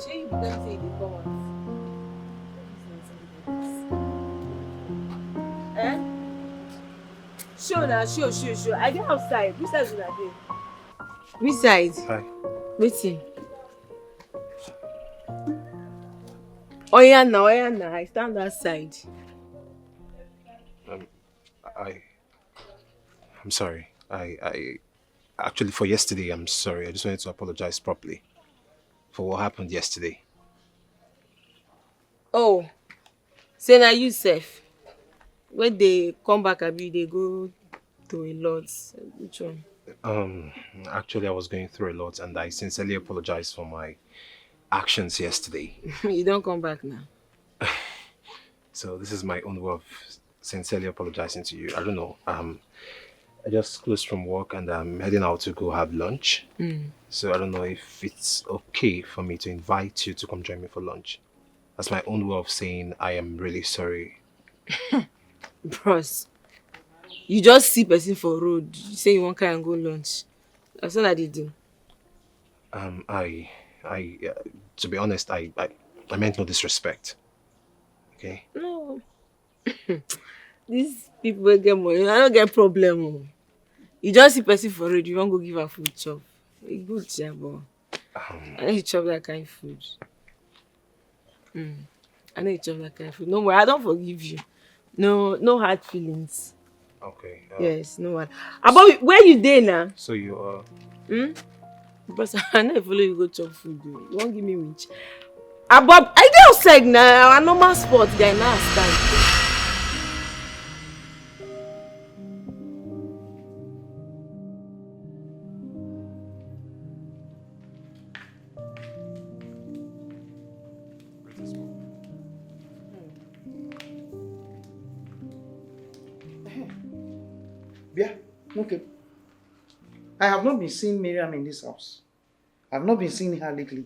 Shey you be tell me say you dey come out. Eh? Show na show. I dey outside. Which side una dey? Which side? Hi. Wetin? Oya na. I stand that side. Um, I'm sorry. I actually for yesterday. I'm sorry. I just wanted to apologize properly for what happened yesterday. Oh, say na you sef. When they come back, abi they go to a lot. Which one? Um, Actually, I was going through a lot, and I sincerely apologize for my actions yesterday. You don't come back now. So this is my own way of sincerely apologizing to you. I don't know. I just closed from work and I'm heading out to go have lunch. So I don't know if it's okay for me to invite you to come join me for lunch. That's my own way of saying I am really sorry. Bros, you just see person for road, you say you wan carry am go lunch. That's what I dey do. To be honest, I meant no disrespect. Okay? No. These people wey get money, I don't get problem. Oh. You just see person for road, you wan go give her food chop. E good ja, but I know you chop that kind of food. I know you chop that kind of food. No worry, I don't forgive you. No hard feelings. Okay. Yes, no one. About where you dey now? So you are... Because I know follow you go chop food. Oh. You won't give me which. About I dey outside now. A normal spot guy now stand. Yeah, okay. I have not been seeing Miriam in this house. I have not been seeing her lately.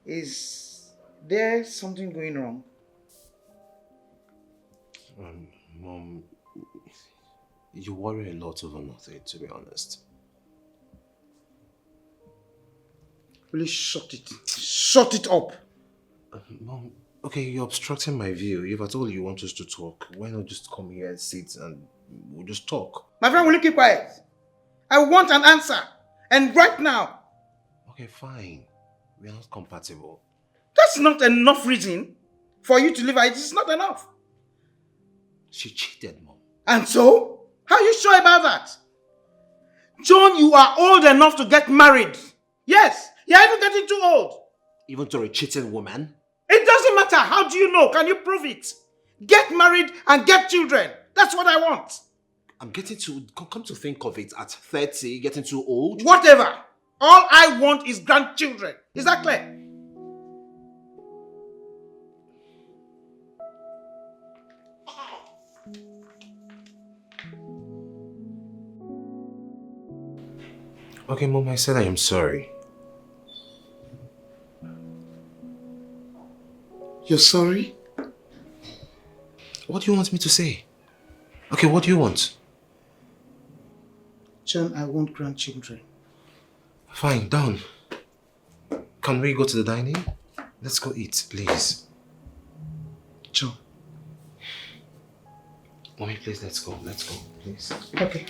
Is there something going wrong? Mom, you worry a lot over nothing, to be honest. Please shut it. Shut it up. Mom, okay, you're obstructing my view. If at all you want us to talk, why not just come here and sit and we'll just talk? My friend, will you keep quiet? I want an answer. And right now. Okay, fine. We are not compatible. That's not enough reason for you to leave her. It is not enough. She cheated, Mom. And so? How are you sure about that? John, you are old enough to get married. Yes, you're even getting too old. Even to a cheating woman? It doesn't matter. How do you know? Can you prove it? Get married and get children. That's what I want. I'm getting to... Come to think of it, at 30, getting too old? Whatever. All I want is grandchildren. Is that clear? Okay, Mom, I said I am sorry. You're sorry? What do you want me to say? Okay, what do you want? John, I want grandchildren. Fine, done. Can we go to the dining? Let's go eat, please. John. Mommy, please, let's go, please. Okay.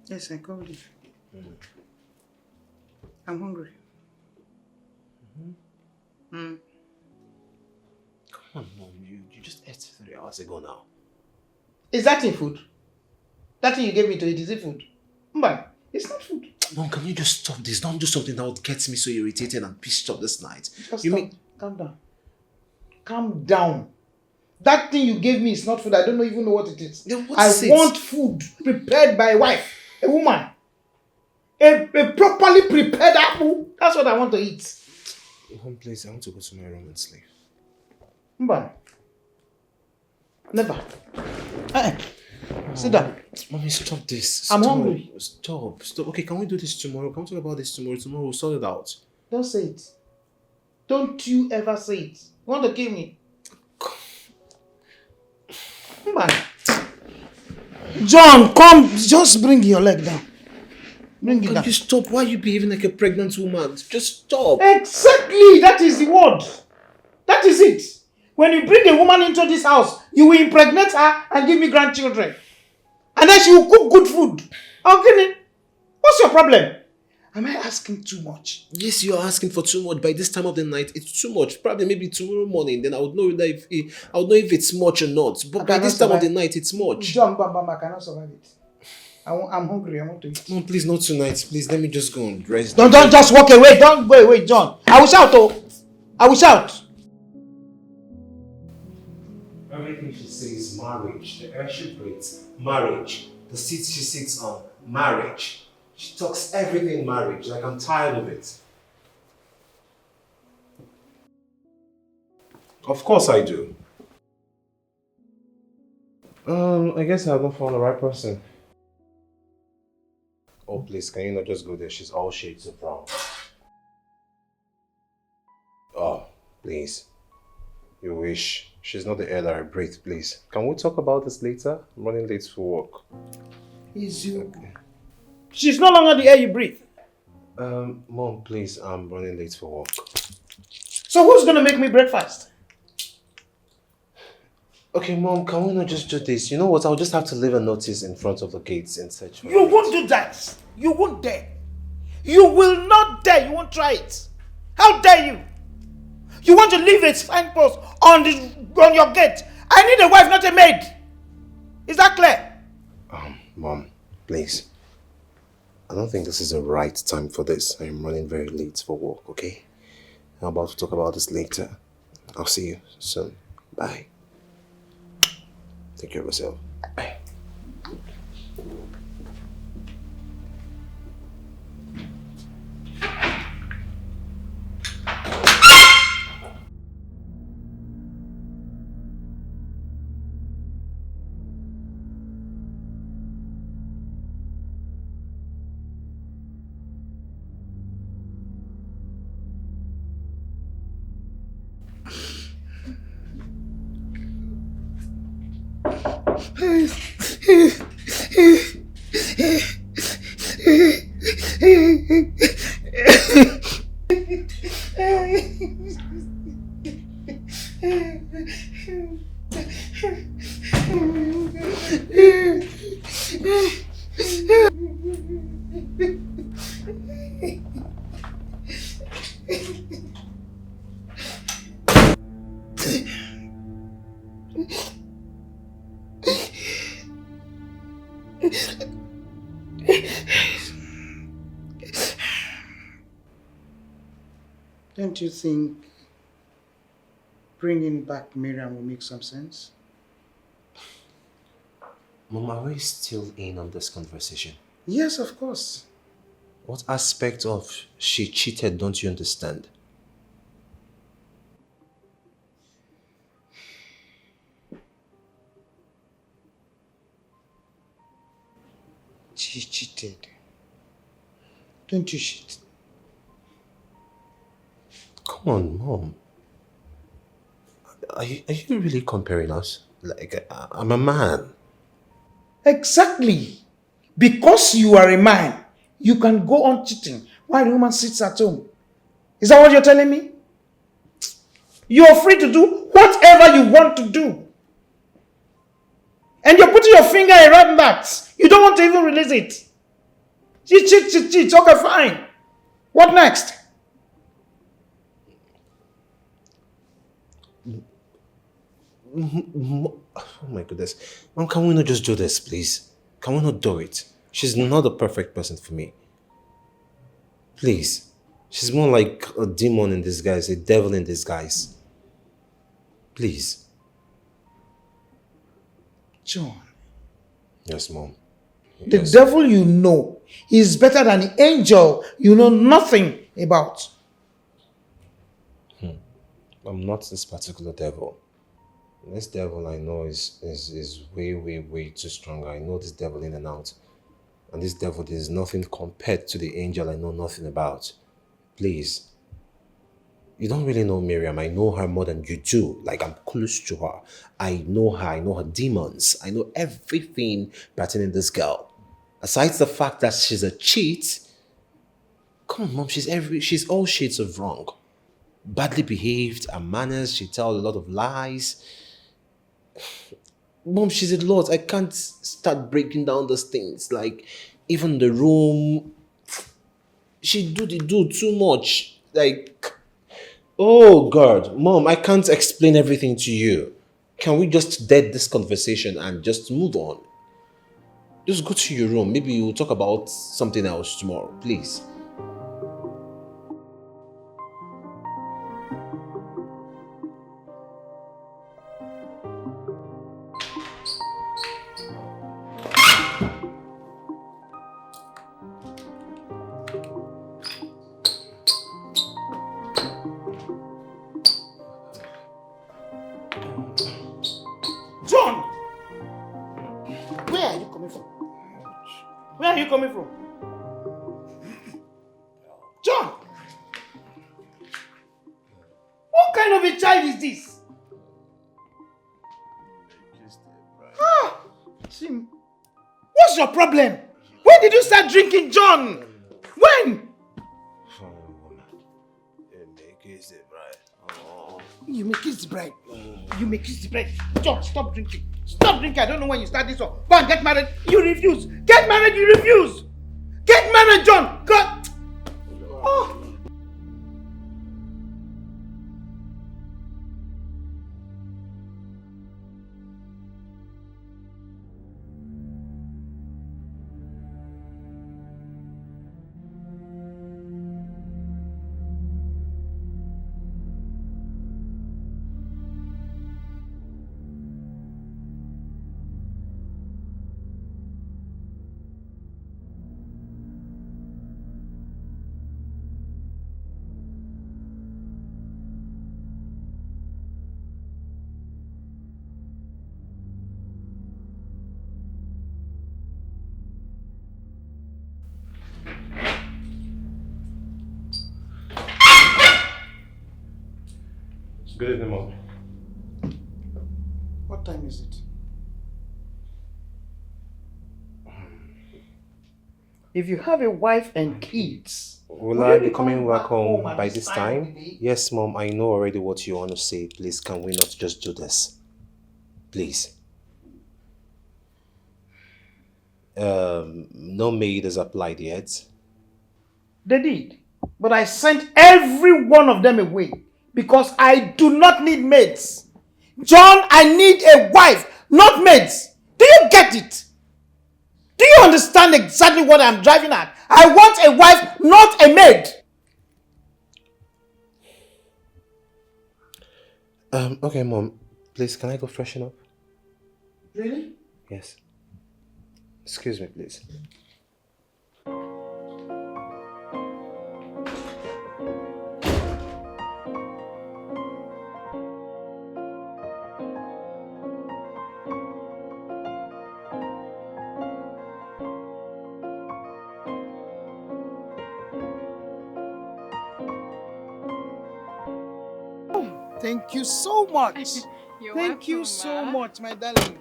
Yes, I called you. I'm hungry. Come on, Mom. You just ate 3 hours ago now. Is that in food? That thing you gave me to eat, is it food? Mba, it's not food. Mom, can you just stop this? Don't do something that would get me so irritated and pissed off this night. Just calm down. Calm down. That thing you gave me is not food. I don't even know what it is. Then what I is it? want food prepared by a wife, a woman. A properly prepared apple. That's what I want to eat. Mom, please, I want to go to my room and sleep. Mba. Never. Sit down. Mommy, stop this. I'm Stop. hungry. Stop. Okay, can we do this tomorrow? Can we talk about this tomorrow? Tomorrow we'll sort it out. Don't say it. Don't you ever say it. You want to kill me? Come on. John, come. Just bring your leg down. Bring it Can down. you stop? Why are you behaving like a pregnant woman? Just stop. Exactly. That is the word. That is it. When you bring a woman into this house, you will impregnate her and give me grandchildren. And then she will cook good food. Okay. What's your problem? Am I asking too much? Yes, you're asking for too much. By this time of the night, it's too much. Probably maybe tomorrow morning, then I would know if it's much or not. But by this time of the night, it's much. John, I cannot survive it. I'm hungry. I want to eat. Mom, please, not tonight. Please, let me just go and rest. Don't just walk away. Don't wait, John. I will shout, oh. I will shout. Everything she says, marriage. The air she breathes, marriage. The seat she sits on, marriage. She talks everything marriage. Like, I'm tired of it. Of course I do. I guess I have not found the right person. Oh, please, can you not just go there? She's all shades of brown. Oh, please. You wish. She's not the air that I breathe, please. Can we talk about this later? I'm running late for work. Is you? Okay. She's no longer the air you breathe. Mom, please, I'm running late for work. So who's gonna make me breakfast? Okay, Mom, can we not just do this? You know what? I'll just have to leave a notice in front of the gates and search for You won't do that. You won't dare. You will not dare. You won't try it. How dare you? You want to leave a signpost on your gate. I need a wife, not a maid. Is that clear? Mom, please. I don't think this is the right time for this. I'm running very late for work, okay? I'm about to talk about this later. I'll see you soon. Bye. Take care of yourself. Bye. Don't you think bringing back Miriam will make some sense? Mom, are we still in on this conversation? Yes, of course. What aspect of she cheated don't you understand? She cheated. Don't you cheat? Come on, Mom. Are you really comparing us? Like, I'm a man. Exactly. Because you are a man, you can go on cheating while the woman sits at home. Is that what you're telling me? You're free to do whatever you want to do. And you're putting your finger around that. You don't want to even release it. Cheat. Okay, fine. What next? Oh my goodness. Mom, can we not just do this, please? Can we not do it? She's not the perfect person for me. Please. She's more like a demon in disguise, a devil in disguise. Please. John. Yes, Mom. The Yes. devil you know is better than the angel you know nothing about. I'm not this particular devil. This devil I know is way, way, way too strong. I know this devil in and out. And this devil is nothing compared to the angel I know nothing about. Please. You don't really know Miriam. I know her more than you do. Like, I'm close to her. I know her. I know her demons. I know everything pertaining to this girl. Aside the fact that she's a cheat, come on, mom, she's all shades of wrong. Badly behaved, her manners, she tells a lot of lies. Mom, she's a lot. I can't start breaking down those things. Like, even the room, she do too much. Like, oh God, mom, I can't explain everything to you. Can we just dead this conversation and just move on? Just go to your room. Maybe we'll talk about something else tomorrow, please. John! Where are you coming from? Where are you coming from? John! What kind of a child is this? Ah! Sim, what's your problem? When did you start drinking, John? When? You may kiss the bride. You may kiss the bride. John, stop drinking. Stop drinking. I don't know when you start this one. Go and get married. You refuse. Get married. You refuse. Get married, John. God. Oh. Good evening, mom. What time is it? If you have a wife and kids, Will I be coming back home by this time? Yes, mom, I know already what you want to say. Please, can we not just do this? Please. No maid has applied yet. they did. But I sent every one of them away because I do not need maids. John, I need a wife, not maids. Do you get it? Do you understand exactly what I'm driving at? I want a wife, not a maid. Okay, mom. Please, can I go freshen up? Really? Yes. Excuse me, please. Thank you so much. You're Thank you welcome, so Ma. much, my darling.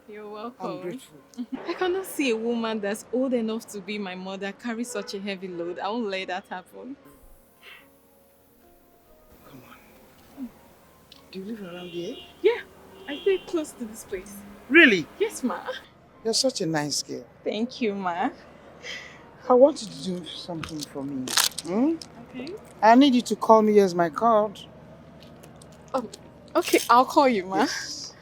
You're welcome. I'm grateful. I cannot see a woman that's old enough to be my mother carry such a heavy load. I won't let that happen. Come on. Do you live around here? Yeah, I stay close to this place. Really? Yes, Ma. You're such a nice girl. Thank you, Ma. I want you to do something for me. Hmm? Okay. I need you to call me as my card. Oh, okay, I'll call you, Ma. Yes.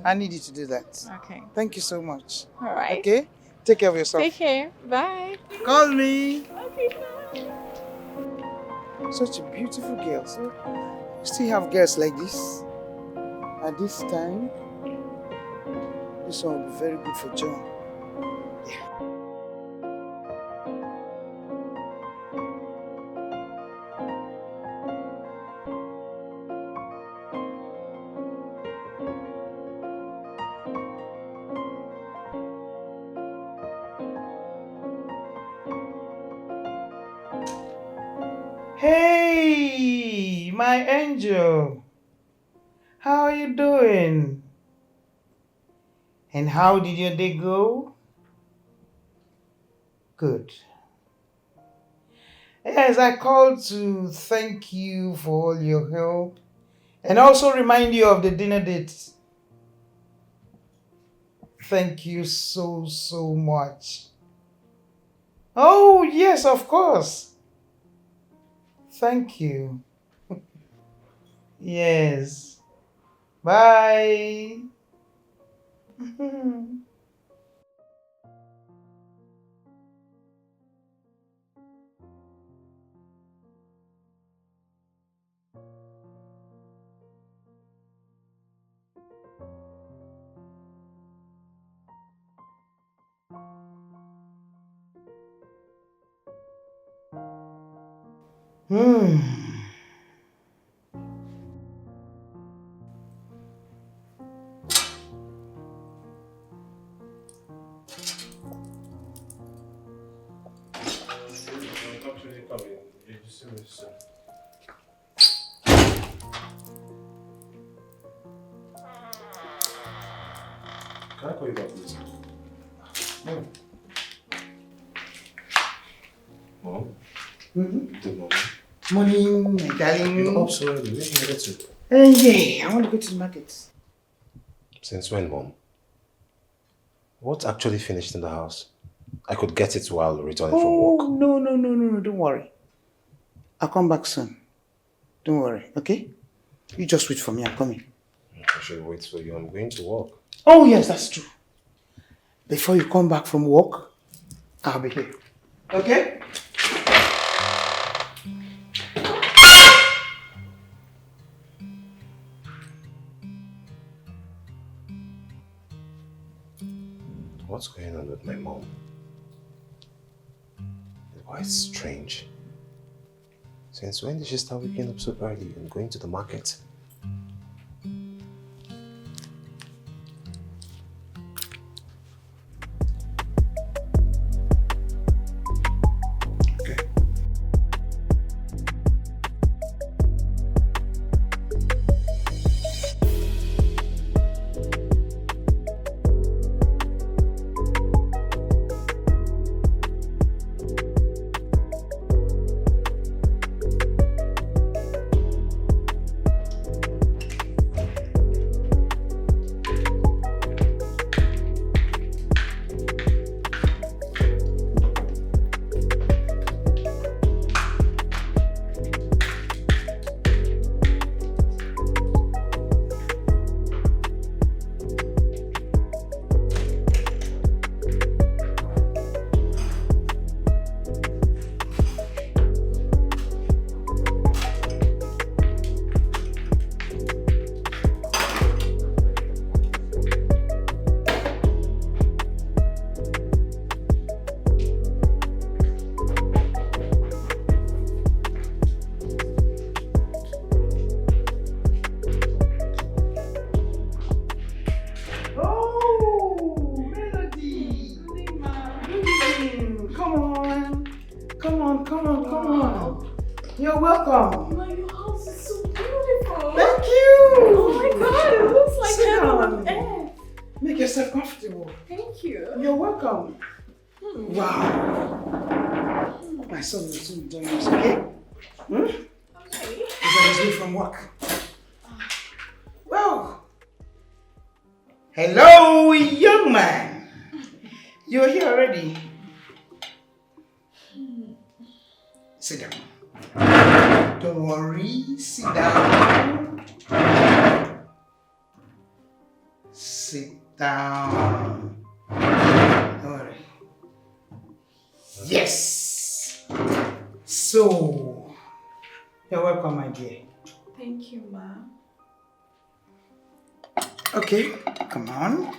I need you to do that. Okay. Thank you so much. All right. Okay? Take care of yourself. Take care. Bye. Call me. Okay, bye. Such a beautiful girl. So, you still have girls like this? At this time, this one will be very good for John. Yeah. Hey, my angel. How are you doing? And how did your day go? Good. Yes, I called to thank you for all your help and also remind you of the dinner date. Thank you so, so much. Oh, yes, of course. Thank you. Yes. Bye. Hmm. I'm actually coming. You see me soon. Can I call you back, please? No. Mom? Mm-hmm. Good morning. Morning, my darling. You're up so early. Where can you get to? Yeah, I want to go to the market. Since when, Mom? What actually finished in the house? I could get it while returning from Oh, work. no, don't worry. I'll come back soon. Don't worry, okay? You just wait for me, I'm coming. I should wait for you. I'm going to work. Oh, yes, that's true. Before you come back from work, I'll be here. Okay? What's going on with my mom? It's quite strange. Since when did she start waking up so early and going to the market? Okay. Oh, Melody. Good evening. Come on. You're welcome. Ma, your house is so beautiful. Thank you. Oh my god, it looks like Sit heaven down. on earth. Make yourself comfortable. Thank you. You're welcome. Wow. My son will soon join us, okay? Okay. He's on his way from work. Well. Hello, young man. You're here already. Sit down. Don't worry. Sit down. Sit down. Don't worry. Yes. So, you're welcome, my dear. Thank you, Ma. Okay, come on.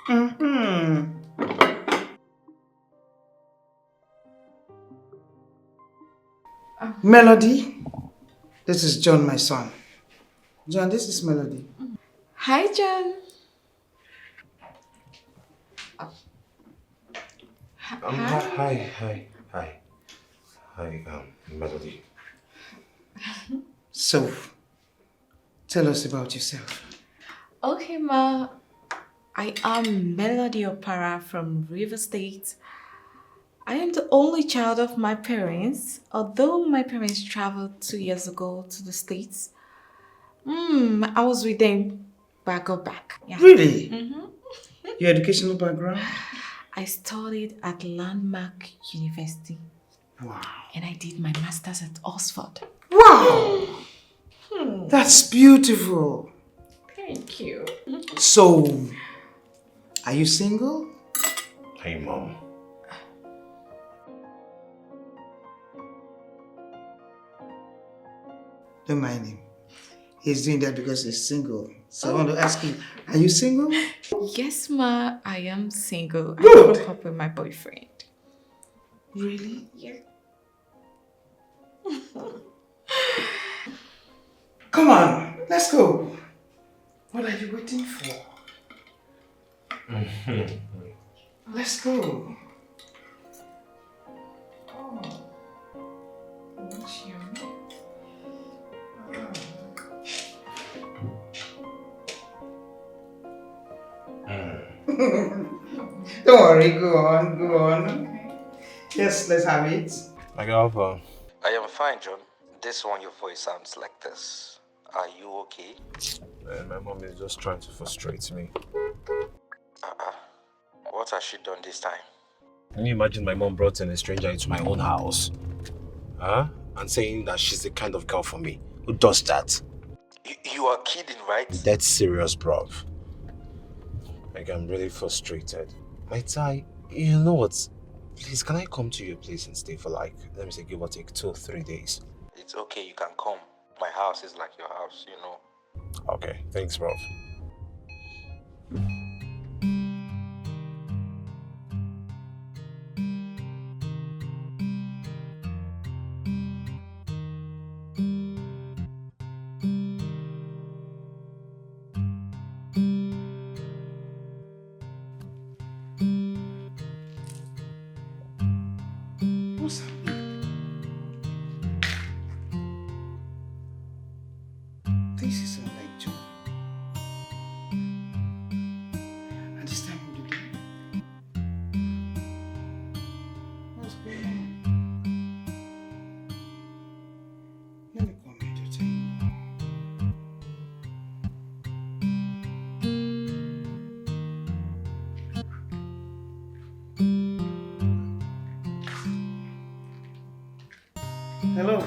Mm-hmm. Melody, this is John, my son. John, this is Melody. Hi, John. Hi, Melody. So, tell us about yourself. Okay, Ma. I am Melody Opara from River State. I am the only child of my parents, although my parents traveled 2 years ago to the States. I was with them, but I got back. Yeah. Really? Your educational background? I studied at Landmark University Wow. and I did my master's at Oxford. Wow! That's beautiful. Thank you. So, are you single? Hey, Mom. Don't mind him. He's doing that because he's single. So I want to ask you, are you single? Yes, Ma, I am single. I Good. broke up with my boyfriend. Really? Yeah. Come on, let's go. What are you waiting for? Let's go. Oh, what's your name? Don't worry, go on, go on. Yes, let's have it. I got off. I am fine, John. This one, your voice sounds like this. Are you okay? My mom is just trying to frustrate me. What has she done this time? Can you imagine my mom brought in a stranger into my own house? Huh? And saying that she's the kind of girl for me. Who does that? You are kidding, right? That's serious, bruv. Like, I'm really frustrated. My tie, you know what? Please, can I come to your place and stay for like, let me say, give or take 2 or 3 days? It's okay, you can come. My house is like your house, you know. Okay, thanks, bruv. What's happening? This is not like John. At this time of the day. What's going on? Let me come and entertain you. Hello.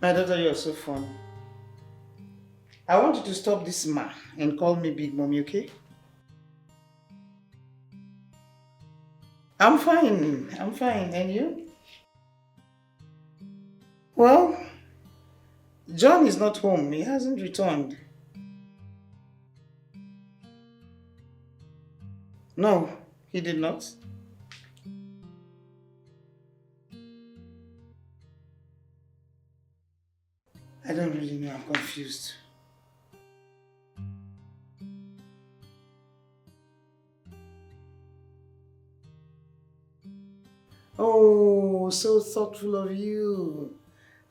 My daughter, you're so fun. I want you to stop this man and call me Big Mommy, okay? I'm fine. I'm fine. And you? Well, John is not home. He hasn't returned. No, he did not. I don't really know. I'm confused. Oh, so thoughtful of you.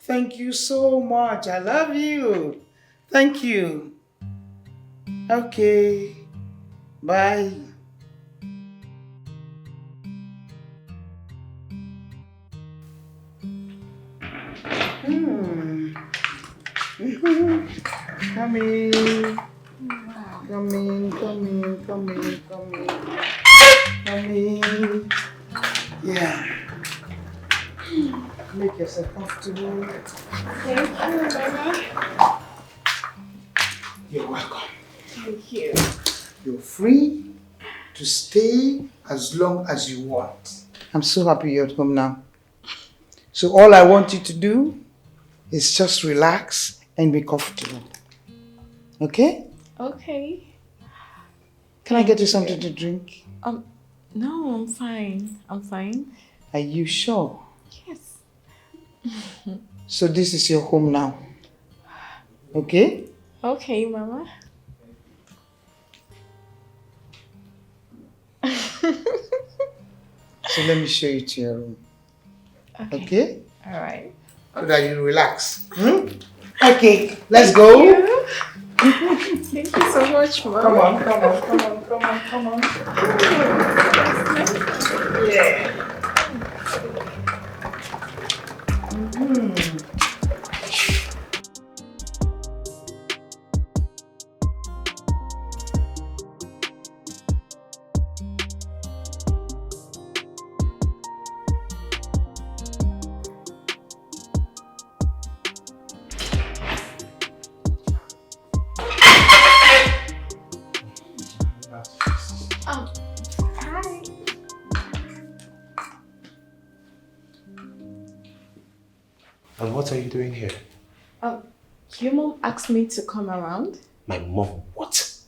Thank you so much. I love you. Thank you. Okay. Bye. Come in. Come in, come in, come in, come in. Come in. Yeah. Make yourself comfortable. Thank you, Mama. You're welcome. Thank you. You're free to stay as long as you want. I'm so happy you're at home now. So all I want you to do is just relax and be comfortable. Okay? Okay. Can I get you something to drink? No, I'm fine. I'm fine. Are you sure? Yes. So this is your home now. Okay? Okay, Mama. So let me show you to your room. Okay? Alright. So that you relax. Okay, let's go. Thank you so much, Mom. Come on. Yeah. Hi. And what are you doing here? Your mom asked me to come around. My mom, what?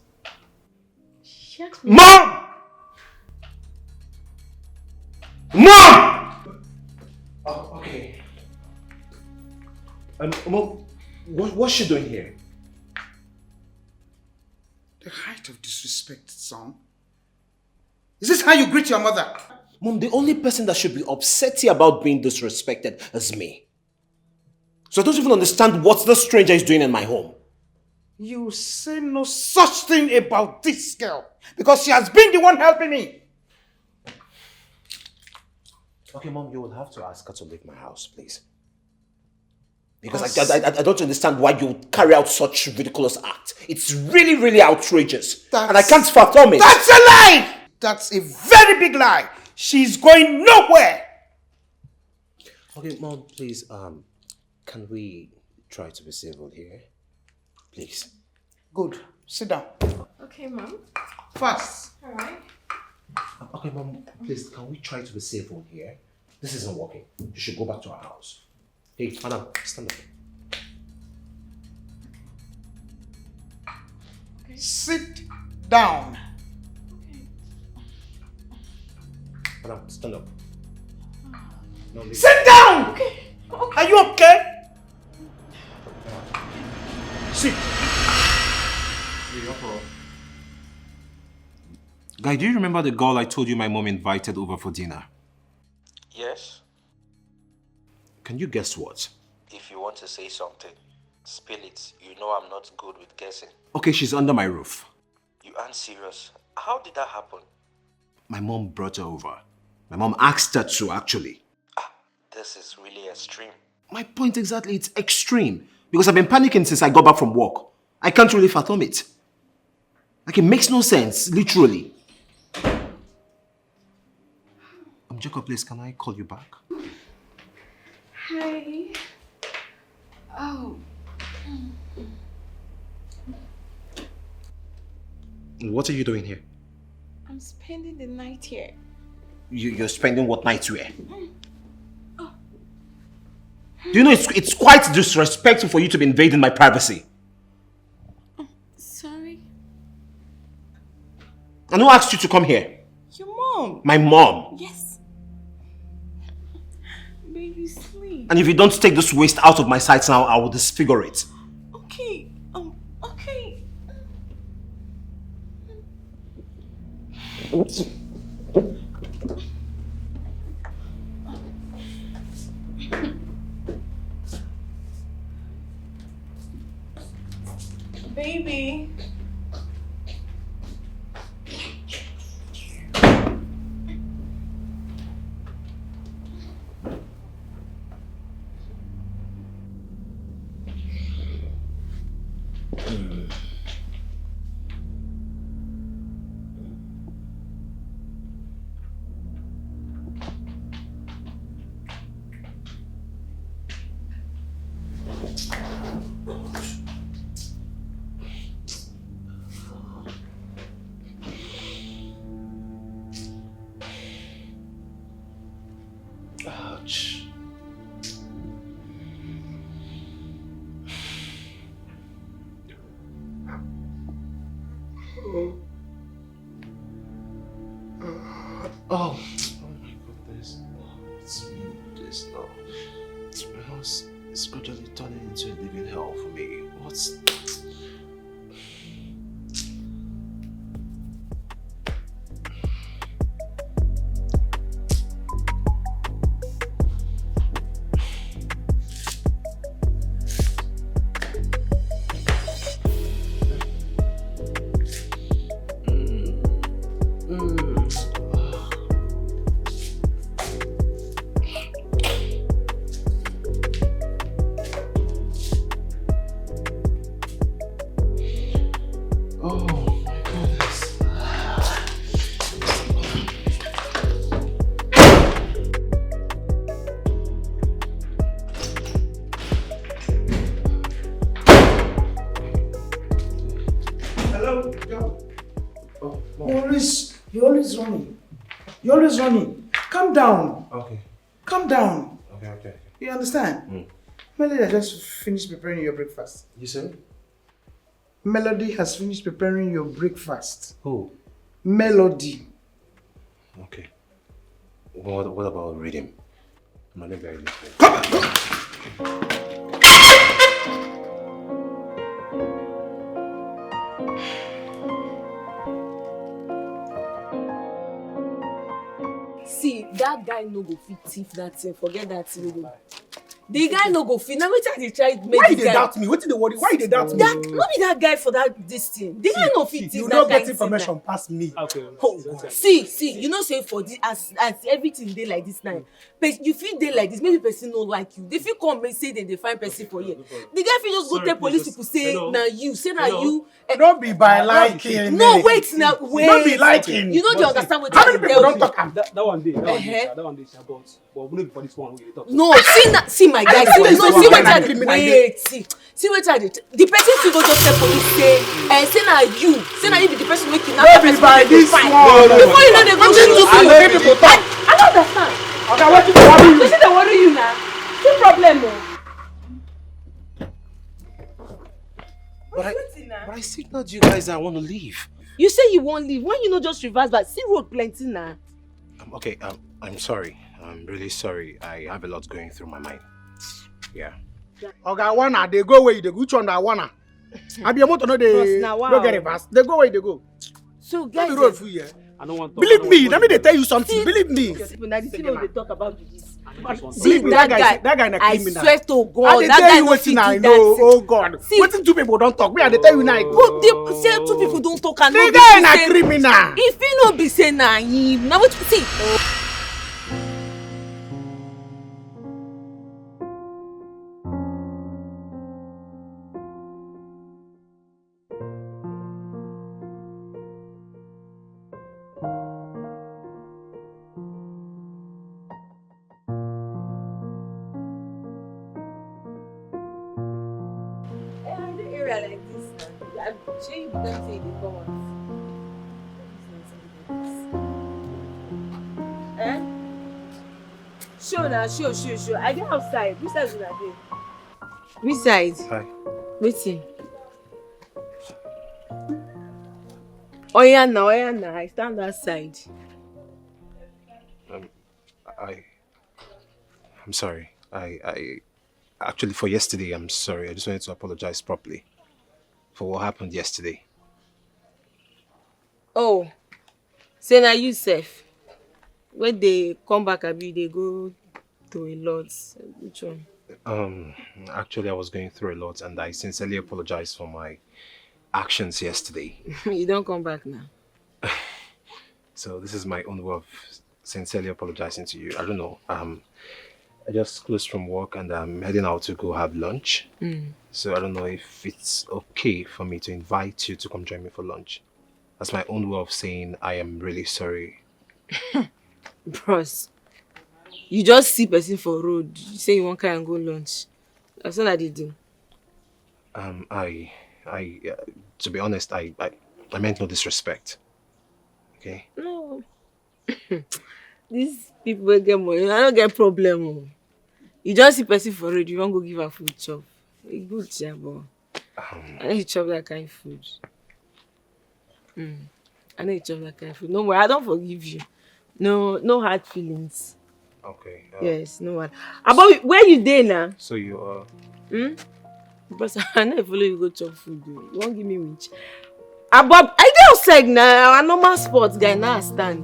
She asked me. Mom! Mom! Oh, okay. Mom, what's she doing here? The height of disrespect, son. Is this how you greet your mother? Mom, the only person that should be upset here about being disrespected is me. So I don't even understand what the stranger is doing in my home. You say no such thing about this girl because she has been the one helping me. Okay, Mom, you will have to ask her to leave my house, please. Because I don't understand why you would carry out such ridiculous act. It's really, really outrageous. And I can't fathom it. That's a lie! That's a very big lie. She's going nowhere. Okay, Mom, please, can we try to be civil here? Please. Good. Sit down. Okay, Mom. Fast. Alright. Okay, Mom, please, can we try to be civil here? This isn't working. You should go back to our house. Hey, madam, stand up. Okay. Sit down. Madam, stand up. No, leave. Sit down! Okay. Are you okay? Sit. Guy, do you remember the girl I told you my mom invited over for dinner? Yes? Can you guess what? If you want to say something, spill it. You know I'm not good with guessing. Okay, she's under my roof. You aren't serious. How did that happen? My mom brought her over. My mom asked her to, actually. This is really extreme. My point exactly, it's extreme. Because I've been panicking since I got back from work. I can't really fathom it. Like, it makes no sense, literally. Jacob, please, can I call you back? Hi. Oh. What are you doing here? I'm spending the night here. You're spending what night here? Oh. Do you know it's quite disrespectful for you to be invading my privacy? Sorry. And who asked you to come here? Your mom. My mom? Yes. Baby, sleep. And if you don't take this waste out of my sight now, I will disfigure it. Okay. Okay. Baby. Ouch. Oh my goodness. It's me, this now. My house is gradually turning into a living hell for me. What's... You're always running. You're always running. Calm down. Okay. Calm down. Okay. You understand? Mm. Melody, I just finished preparing your breakfast. You said? Melody has finished preparing your breakfast. Who? Melody. Okay. What about reading? I'm not very listening. See, that guy no go fit thief that thing. Forget that thing. The guy no go fit. Now which I dey try make Why this you guy. doubt me? What did they worry? Why you doubt me? That no be that guy for this thing. The guy no fit thief You that don't kind get thing information now. past me. Okay. Oh, God. See, you know say for this as everything dey like this now. You feel dey like this, maybe person no like you. They feel come and say they find person for here. The guy feel just go tell police people say na you, say na you. Don't be by liking. No, wait now, wait. Don't be liking. You know they understand what How many people don't talk? That one day, Uh-huh. that one day, but we know before this one we talk. No, see my guy. I think No, this see one what na I criminal wait. See what I did. The person fit go just tell police say na you. Say na you be the person wey kidnap that Don't be person. by wey dey this fight. one. Before you know they go to do I know people talk. I don't understand. Okay, what you worry you? Wetin dey worry you na? No problem o. But I signaled you guys that I want to leave. You say you wan leave. When you no just reverse back, see road plenty na. Okay, I'm sorry. I'm really sorry. I have a lot going through my mind. Yeah. Okay, wanna they go where they go. Which one I wanna? I be able to know they Bros, na wow. don't get reverse. They go where they go. So Not guys, the road for you. I don't want to. Believe me. Let me they tell you something. See, Believe me. people na the thing wey we dey talk about be this. Believe See me, that that guy na I criminal. swear to I God, dey that tell guy you no fit wetin I do know. that. Oh God. See- Wetin two people don't talk. Me I dey tell you now. But they say two people don't talk and The no guy be na say criminal. if he no be say na him, na what see. Area like this, I'm sure you don't say they come out. Eh? Sure now, sure. I get outside. Which side una dey? Which side? Hi. Wetin? Oya na. I stand that side. I'm sorry. I actually for yesterday, I'm sorry. I just wanted to apologize properly for what happened yesterday. Oh, say na you sef. When they come back, abi they go to a lot. Which one? Actually, I was going through a lot, and I sincerely apologize for my actions yesterday. You don't come back now. So this is my own way of sincerely apologizing to you. I don't know. I just closed from work and I'm heading out to go have lunch. So I don't know if it's okay for me to invite you to come join me for lunch. That's my own way of saying I am really sorry. Bros, you just see person for road, you say you wan carry am go lunch. That's all I dey do. To be honest, I meant no disrespect. Okay? No. These people wey get money, I don't get problem. Oh. You just see person for road, you wan go give her food chop. E good, yeah, but I know you chop that kind of food. I know you chop that kind of food. No worry, I don't forgive you. No hard feelings. Okay. Yes, no one. About where you dey now? So you are... Because I know follow you go chop food. Though. You won't give me which. About I dey outside now. A normal sports guy now I stand.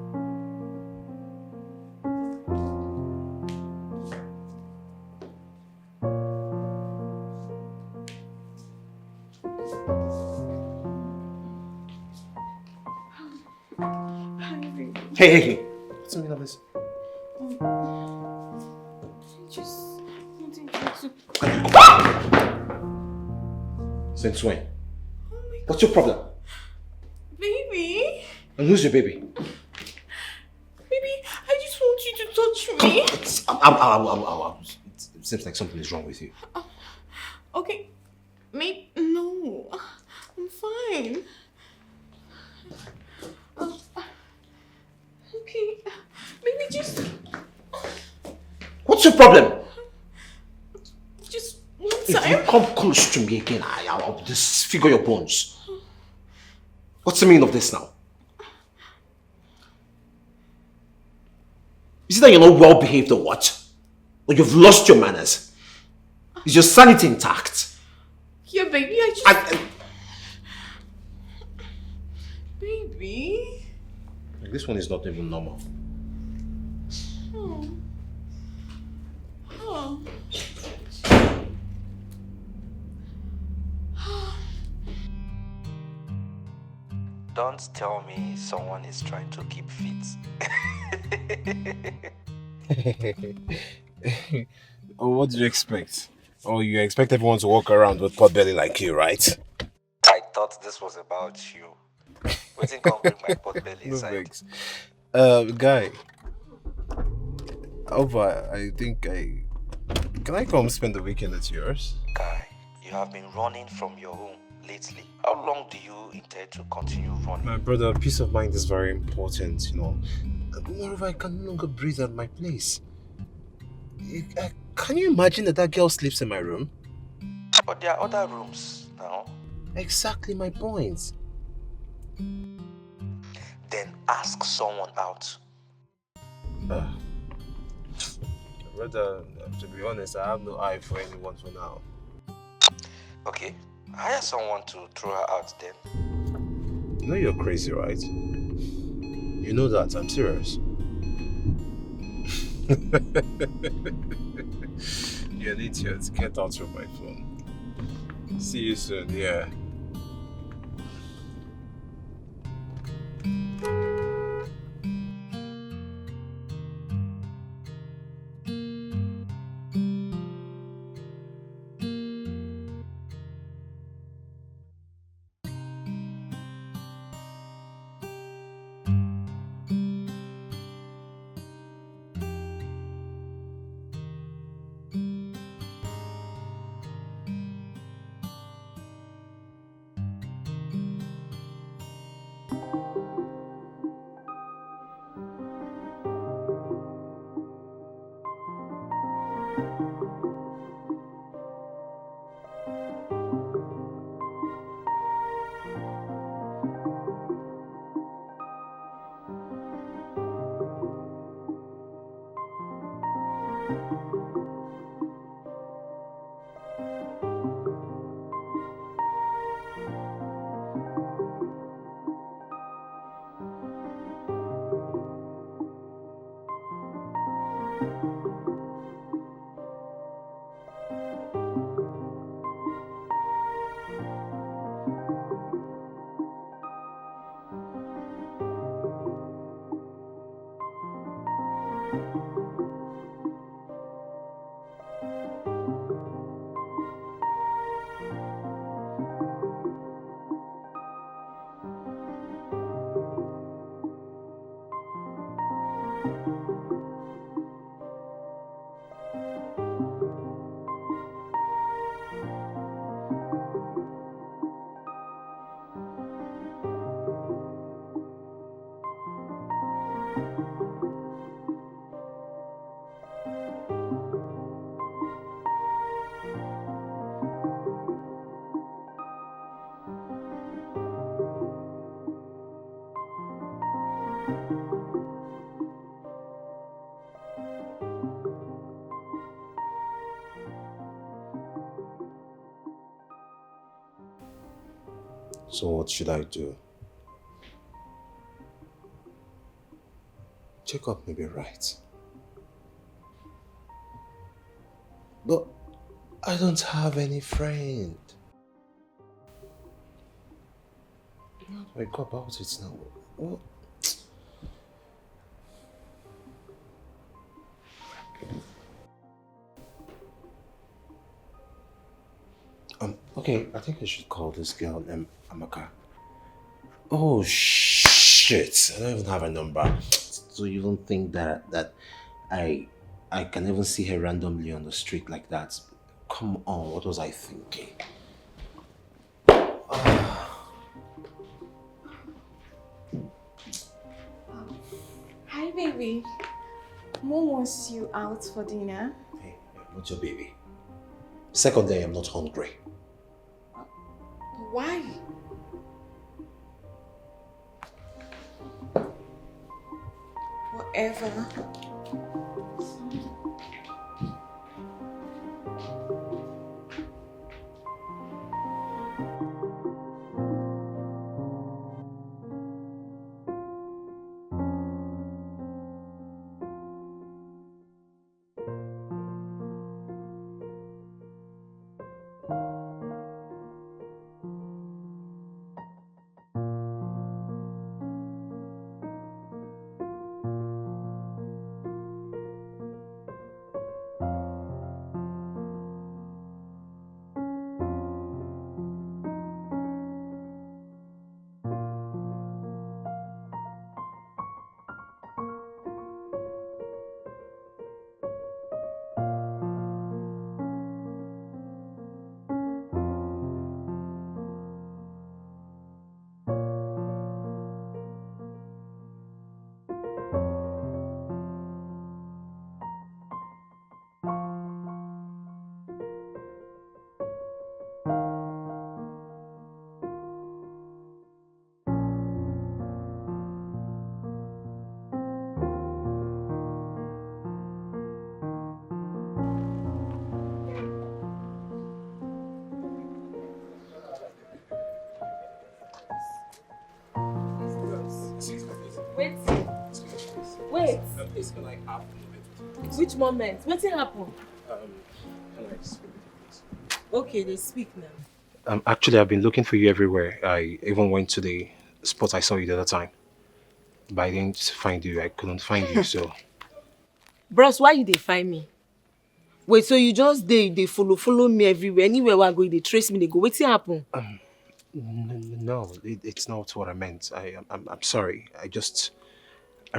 Hey. What's the meaning of this? Just wanting to. Since when? What's your problem? Baby, And who's your baby? I just want you to touch me. It seems like something is wrong with you. Okay, no, I'm fine. Okay. Maybe just What's your problem? one If you time. come close to me again, I'll disfigure your bones. What's the meaning of this now? Is it that you're not well behaved or what? Or you've lost your manners? Is your sanity intact? Yeah, baby, Baby. This one is not even normal. Oh. Oh. Don't tell me someone is trying to keep fit. Oh, what did you expect? Oh, you expect everyone to walk around with pot belly like you, right? I thought this was about you. Waiting can't bring my pot belly No inside. vex. Guy. Alva, I think can I come spend the weekend at yours? Guy, you have been running from your home lately. How long do you intend to continue running? My brother, peace of mind is very important, you know. Moreover, I can no longer breathe at my place. Can you imagine that girl sleeps in my room? But there are other rooms now. Exactly my point. Then ask someone out. Brother, to be honest, I have no eye for anyone for now. Okay, hire someone to throw her out then. You know you're crazy, right? You know that, I'm serious. You're an idiot. Get out from my phone. See you soon, yeah. So what should I do? Jacob may be right. But I don't have any friend. How do I go about it now? What? Okay, I think I should call this girl Amaka. Oh shit! I don't even have a number. So you don't think that I can even see her randomly on the street like that? Come on, what was I thinking? Hi, baby. Mom wants you out for dinner. Hey, I'm not your baby. Secondly, I'm not hungry. Why? Whatever. Wait. Wait. Please, can I have a moment? Which moment? What happened? Can I speak with you, please? Okay, they speak now. Actually, I've been looking for you everywhere. I even went to the spot I saw you the other time. But I didn't find you. I couldn't find you, so... Bros, why you dey find me? Wait, so you just they follow me everywhere. Anywhere where I go, they trace me, they go. Wetin happen? No, it's not what I meant. I'm sorry. I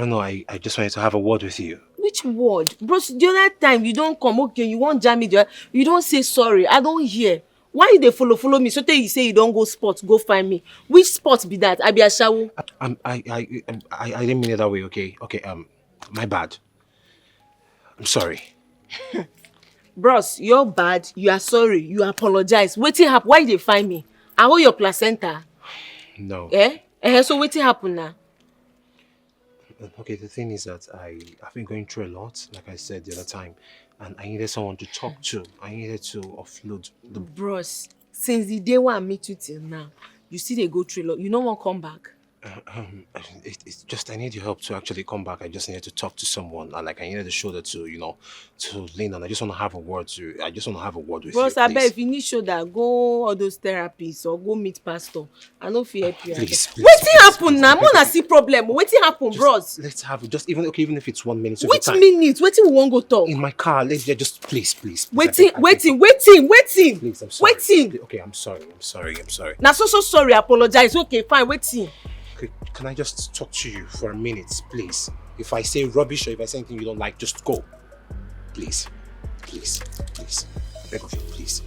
don't know. I just wanted to have a word with you. Which word? Bros, the other time you don't come, okay, you won't jam me, you don't say sorry. I don't hear. Why you dey follow me? So tell you say you don't go spot, go find me. Which spot be that? I be a shawo. I didn't mean it that way, okay? Okay, my bad. I'm sorry. Bros, you're bad, you are sorry, you apologize. Wetin happen? Why you dey find me? I hold your placenta. No. So wetin happen now? Okay, the thing is that I've been going through a lot, like I said the other time, and I needed someone to talk to. I needed to offload the... Bros, since the day when I meet you till now, you see they go through a lot. You no wan come back? It's just I need your help to actually come back. I just needed to talk to someone, and like I needed a shoulder to, to lean on. I just want to have a word with Bros, you. I bet if you need shoulder, go all those therapies or go meet pastor. I no fit help you. Please. Wetin happen now? Mona see problem. Wetin happen, bros? Let's have it. Just even if it's 1 minute. Which minute? Wetin we wan go talk? In my car. Let's just please. Waiting. Please, I'm sorry. Waiting. Okay, I'm sorry. Na so sorry. Apologize. Okay, fine. Waiting. Okay, can I just talk to you for a minute, please? If I say rubbish or if I say anything you don't like, just go. Please. Beg of you, please.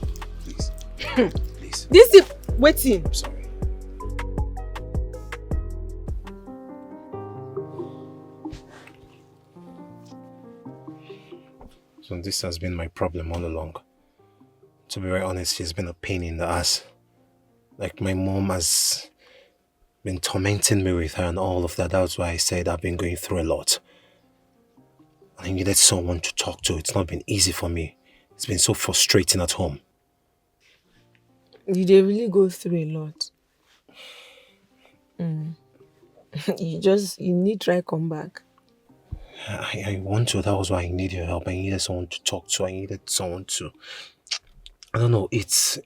Please. This is waiting. I'm sorry. So this has been my problem all along. To be very honest, she's been a pain in the ass. Like my mom has been tormenting me with her and all of that. That's why I said I've been going through a lot. I needed someone to talk to. It's not been easy for me. It's been so frustrating at home. You dey really go through a lot. You need try come back. I want to. That was why I need your help. I needed someone to talk to. I needed someone to... I don't know. It's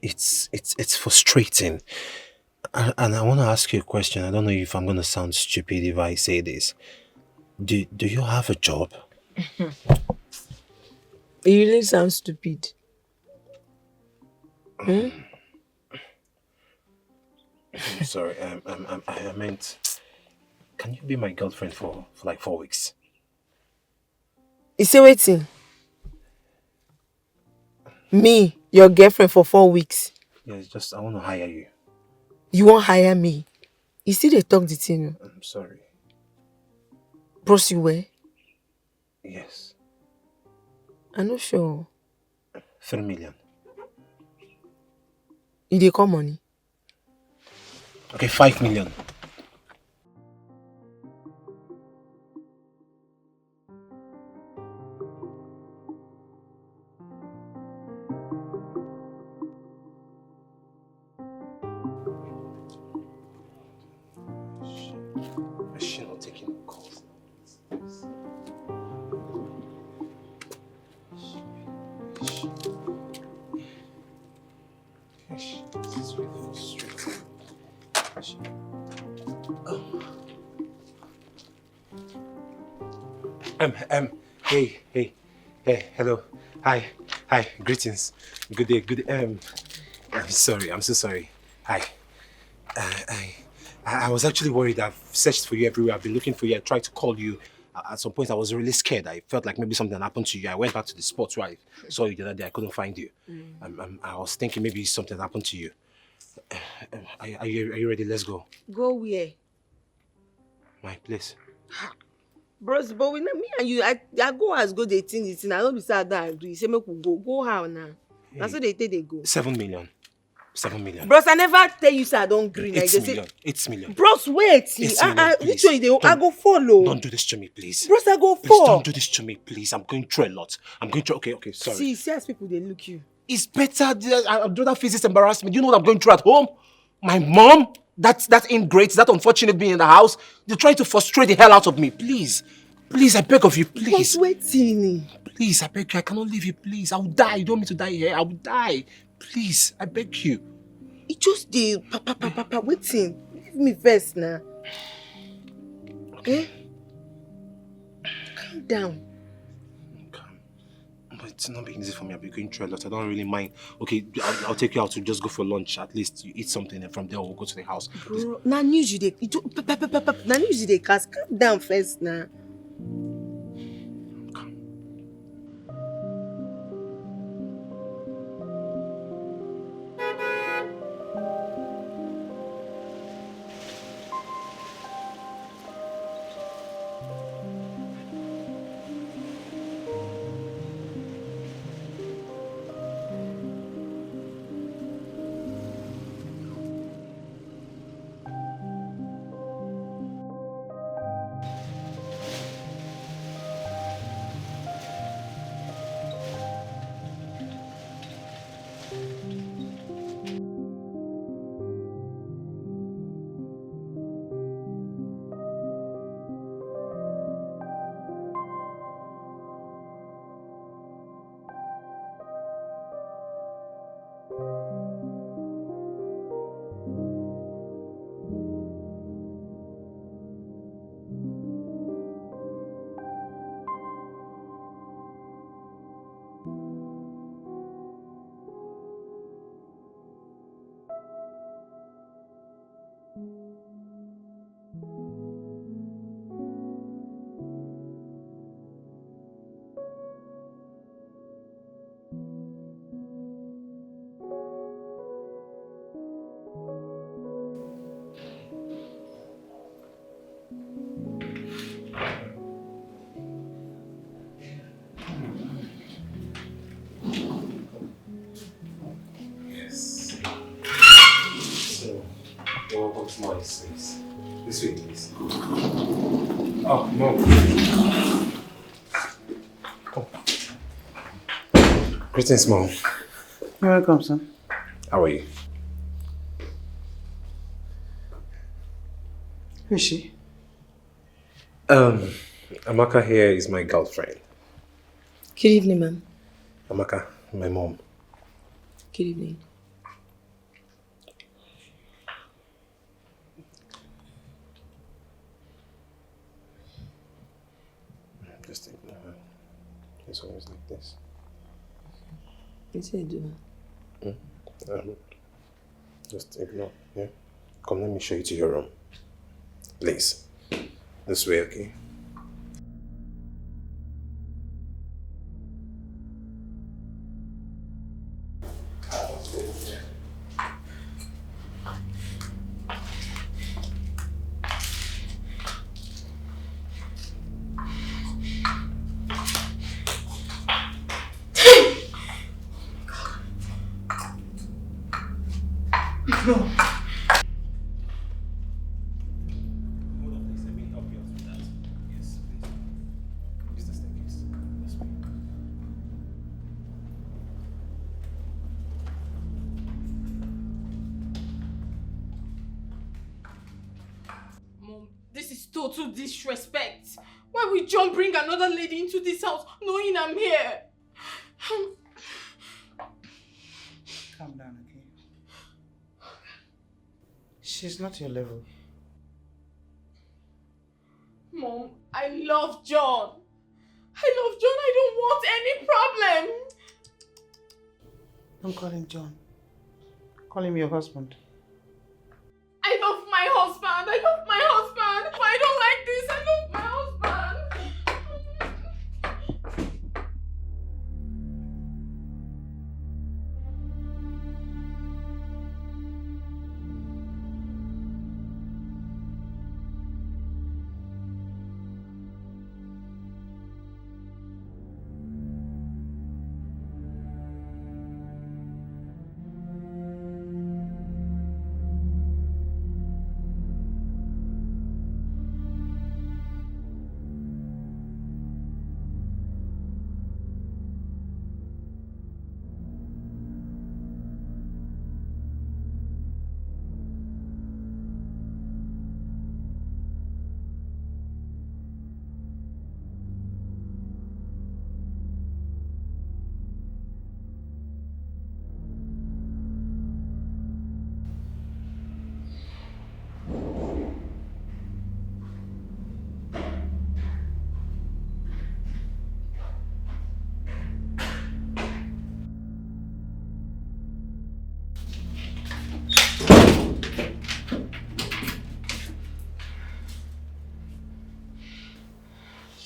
frustrating. And I want to ask you a question. I don't know if I'm going to sound stupid if I say this. Do you have a job? You really sound stupid. I'm sorry. I meant... Can you be my girlfriend for like 4 weeks? You say waiting. Me, your girlfriend for 4 weeks. Yeah, it's just I want to hire you. You won't hire me. You see they talk the thing. I'm sorry. Bros, you were. Yes. I'm not sure. 3 million. You dey call money? Okay, 5 million. Is she not taking calls? This is really frustrating. Hey, hello, hi, greetings, good day, I'm sorry, I'm so sorry. Hi, uh, I was actually worried. I've searched for you everywhere. I've been looking for you. I tried to call you. At some point, I was really scared. I felt like maybe something happened to you. I went back to the spot where I saw you the other day. I couldn't find you. I was thinking maybe something happened to you. Are you ready? Let's go. Go where? My place. Bros, but we me and you, I go as go dey think this thing. I don't be sad that I agree. Say make we go. Go how now? That's what they take they go. 7 million. 7 million. Bros, I never tell you say I don't agree. 8 million. 8 million. Bros, wait. 8 million, Which one you dey? I go follow. Don't do this to me, please. Bros, I go Please fall. don't do this to me, please. I'm going through a lot. Okay, sorry. See as people they look you. It's better. I'd rather face this embarrassment. You know what I'm going through at home? My mom, that ingrate, that unfortunate being in the house, they're trying to frustrate the hell out of me. Please, I beg of you, please. Bros, waiting. Please, I beg you, I cannot leave you, please. I will die. You don't want me to die here. I will die. Please, I beg you. It just the papa waiting. Leave me first now. Okay. Calm down. But it's not being easy for me. I'll be going through a lot. I don't really mind. Okay, I'll take you out to just go for lunch. At least you eat something, and from there we'll go to the house. Bro, now news you dey. Now news you dey cast. Calm down first now. Welcome to my space. This way, please. Oh, Mom. Oh. Greetings, Mom. You're welcome, son. How are you? Who is she? Amaka here is my girlfriend. Good evening, ma'am. Amaka, my mom. Good evening. Just ignore her. It's always like this. You say do that. Just ignore. Yeah. Come, let me show you to your room. Please. This way, okay? No. Hold on, please. Let me help you out with that. Yes, please. Use the staircase. Yes, please. Mom, this is total disrespect. Why would John bring another lady into this house knowing I'm here? Calm down, okay? She's not your level. Mom, I love John. I love John. I don't want any problem. Don't call him John. Call him your husband. I love my husband. I love my husband. But I don't like this. I love my husband.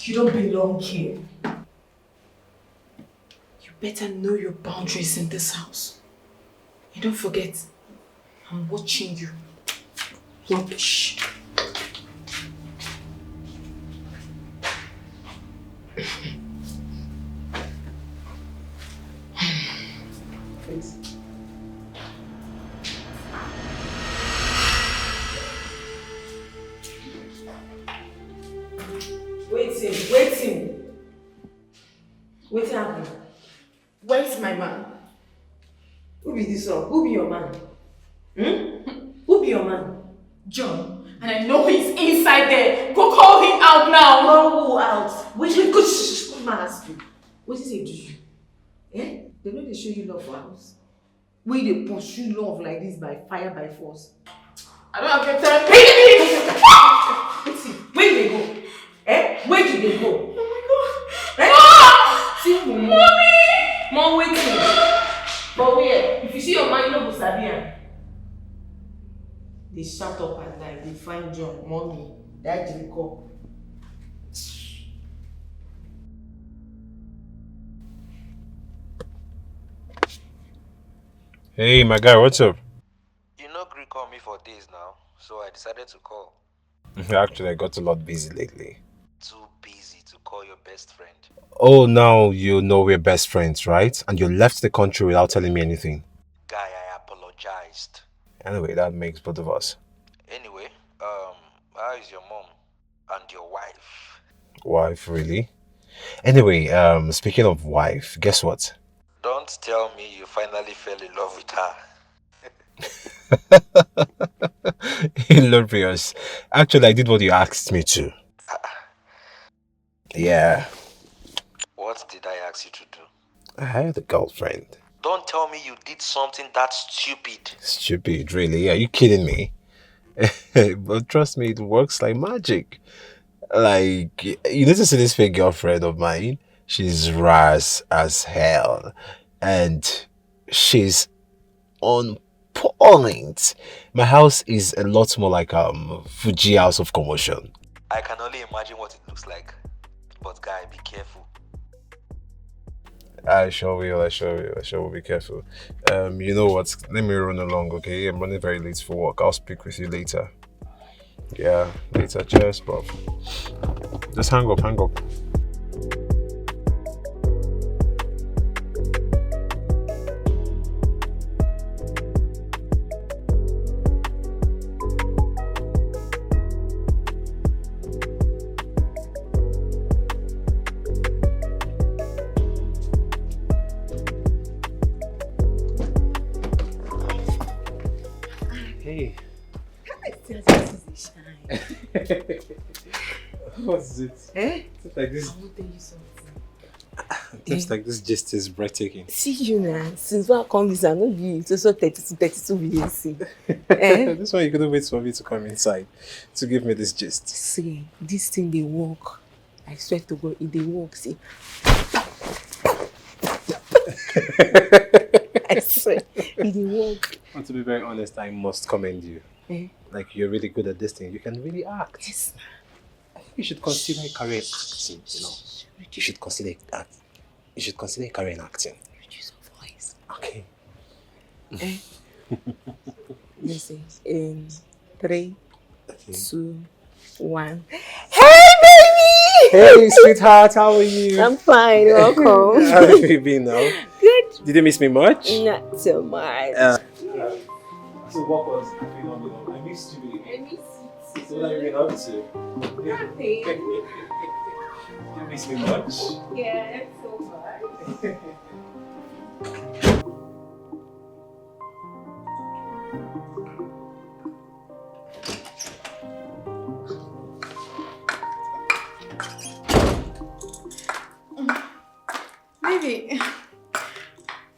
You don't belong here. You better know your boundaries in this house. And don't forget, I'm watching you. Rubbish. Please. Waiting happen. Where's my man? Who be this one? Who be your man? Who be your man? John. And I know he's inside there. Go call him out now. Go out. Wait, go shh. What man ask you? What is he do you? Eh? They know they show you love for house. We they pursue love like this by fire by force. I don't have your time. Pay me! Where did they go? Eh? Where did they go? Oh my god. Eh? Ah! See, Mommy! Mom waiting. But where? If you see your man, you know go sabi am. They shut up at night. They find John, Mommy, that will call. Hey, my guy, what's up? You know Gree called me for days now, so I decided to call. Actually, I got a lot busy lately. Too busy to call your best friend. Oh, now you know we're best friends, right? And you left the country without telling me anything. Guy, I apologized. Anyway, that makes both of us. Anyway, how is your mom and your wife? Wife, really? Anyway, speaking of wife, guess what? Don't tell me you finally fell in love with her. Hilarious. Actually, I did what you asked me to. Yeah. What did I ask you to do? I had a girlfriend. Don't tell me you did something that stupid. Stupid, really? Are you kidding me? But trust me, it works like magic. Like, you need to see this fake girlfriend of mine. She's ras as hell. And she's on point. My house is a lot more like Fuji House of Commotion. I can only imagine what it looks like. But guy, be careful. I sure will be careful. You know what? Let me run along, okay? I'm running very late for work. I'll speak with you later. Yeah, later. Cheers, bro. Just hang up. it? Eh? Seems like this. I will tell you something. Seems like this gist is breathtaking. See you now. Since when I come this, I know you. So 32 VAC. Eh? This one you couldn't wait for me to come inside to give me this gist. See, this thing they work. I swear to God, it they work. See. I swear, it they work. And to be very honest, I must commend you. Eh? Like, you're really good at this thing. You can really act. Yes. I think you should consider a career in acting, you know. You should consider a career in acting. Reduce your voice. Okay. Eh? Listen, in 3, 2, 1. Hey, baby! Hey, sweetheart, how are you? I'm fine. Welcome. How have you been now? Good. Did you miss me much? Not so much. So what was happening on I missed you. I miss you. So what have you been up to? Nothing. You miss me much? Yeah, so much. Baby,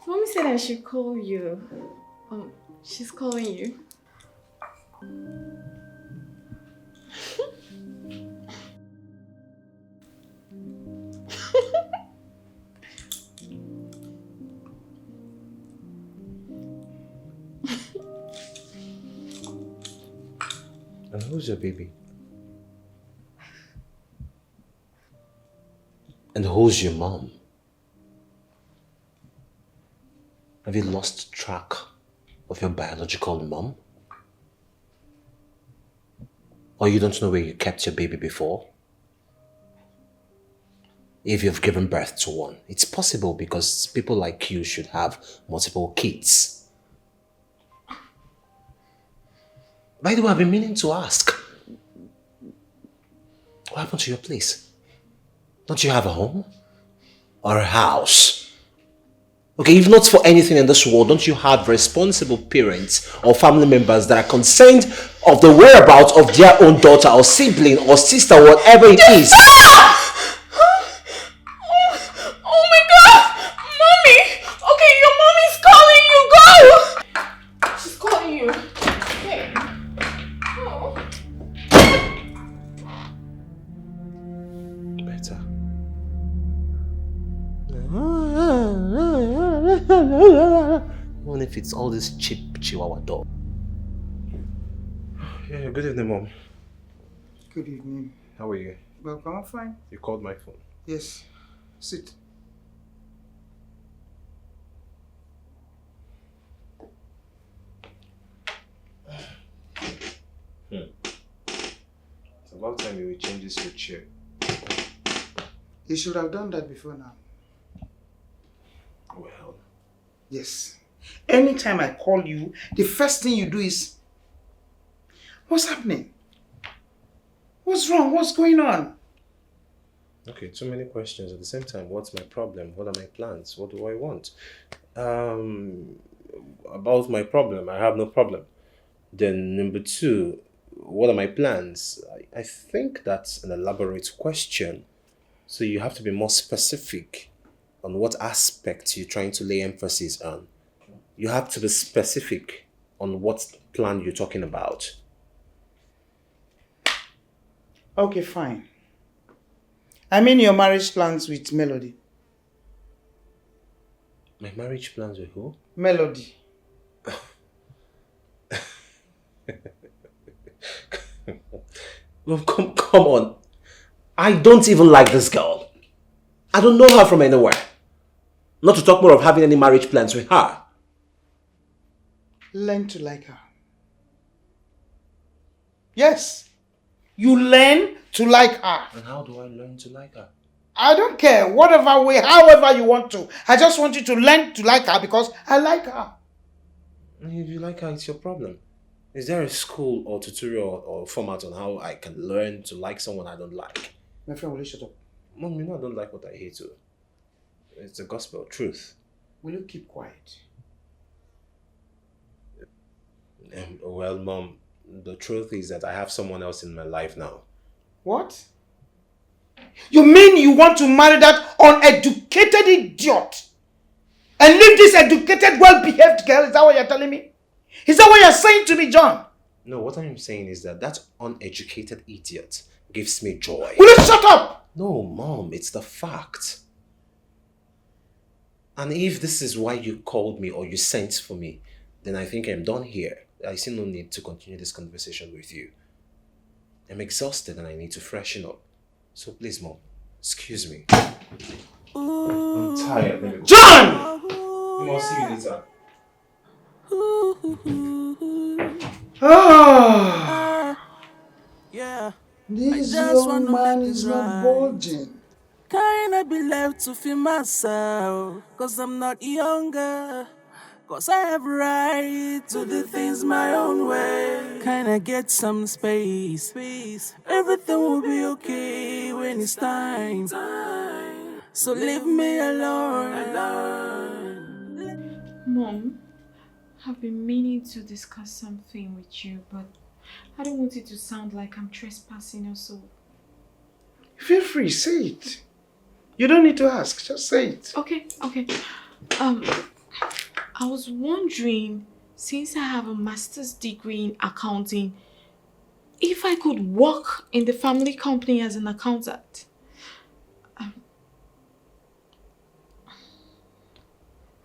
Mommy said I should call you. She's calling you. And who's your baby? And who's your mom? Have you lost track of your biological mom? Or you don't know where you kept your baby before? If you've given birth to one, it's possible because people like you should have multiple kids. By the way, I've been meaning to ask. What happened to your place? Don't you have a home? Or a house? Okay, if not for anything in this world, don't you have responsible parents or family members that are concerned of the whereabouts of their own daughter or sibling or sister, whatever it is? Oh my God! Mommy! Okay, your mommy's calling you. Go! She's calling you. Okay. Oh. Better. Even if it's all this cheap Chihuahua dog. Yeah, good evening, Mom. Good evening. How are you? Welcome, I'm fine. You called my phone. Yes. Sit. It's about time you will change this your chair. You should have done that before now. Well, Yes. Anytime I call you, the first thing you do is, what's happening? What's wrong? What's going on? okay, too many questions at the same time. What's my problem? What are my plans? What do I want? About my problem, I have no problem. Then number 2, what are my plans? I think that's an elaborate question. So you have to be more specific on what aspect you're trying to lay emphasis on. You have to be specific on what plan you're talking about. Okay, fine. I mean your marriage plans with Melody. My marriage plans with who? Melody. Well, come on. I don't even like this girl. I don't know her from anywhere. Not to talk more of having any marriage plans with her. Learn to like her. Yes. You learn to like her. And how do I learn to like her? I don't care. Whatever way, however you want to. I just want you to learn to like her because I like her. If you like her, it's your problem. Is there a school or tutorial or format on how I can learn to like someone I don't like? My friend, will you shut up? Mom, you know I don't like what I hate too. It's the gospel truth. Will you keep quiet? Well, Mom, the truth is that I have someone else in my life now. What? You mean you want to marry that uneducated idiot? And leave this educated, well-behaved girl? Is that what you're telling me? Is that what you're saying to me, John? No, what I'm saying is that uneducated idiot gives me joy. Will you shut up? No, Mom, it's the fact. And if this is why you called me or you sent for me, then I think I'm done here. I see no need to continue this conversation with you. I'm exhausted and I need to freshen up. So please, Mom, excuse me. I'm tired. Let me go. John! I'll see you later. Yeah. This young man is not budging. Can I be left to feel myself? Cause I'm not younger. Cause I have right to do things my own way. Can I get some space? Everything will be okay when it's time. So leave me alone. Mom, I've been meaning to discuss something with you, but I don't want it to sound like I'm trespassing or so. Feel free, say it. You don't need to ask, just say it. Okay. I was wondering, since I have a master's degree in accounting, if I could work in the family company as an accountant.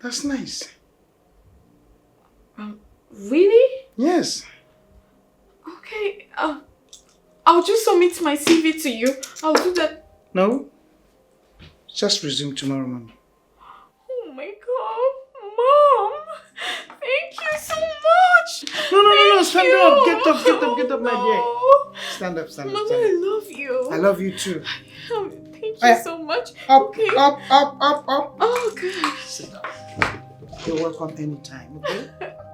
That's nice. Really? Yes. Okay, I'll just submit my CV to you. I'll do that. No? Just resume tomorrow morning. Oh my God, Mom! Thank you so much! No, stand up. Get up, my dear. Stand up. Mommy, I love you. I love you too. Thank you so much. Up. Oh, good. Sit down. You're welcome anytime, okay?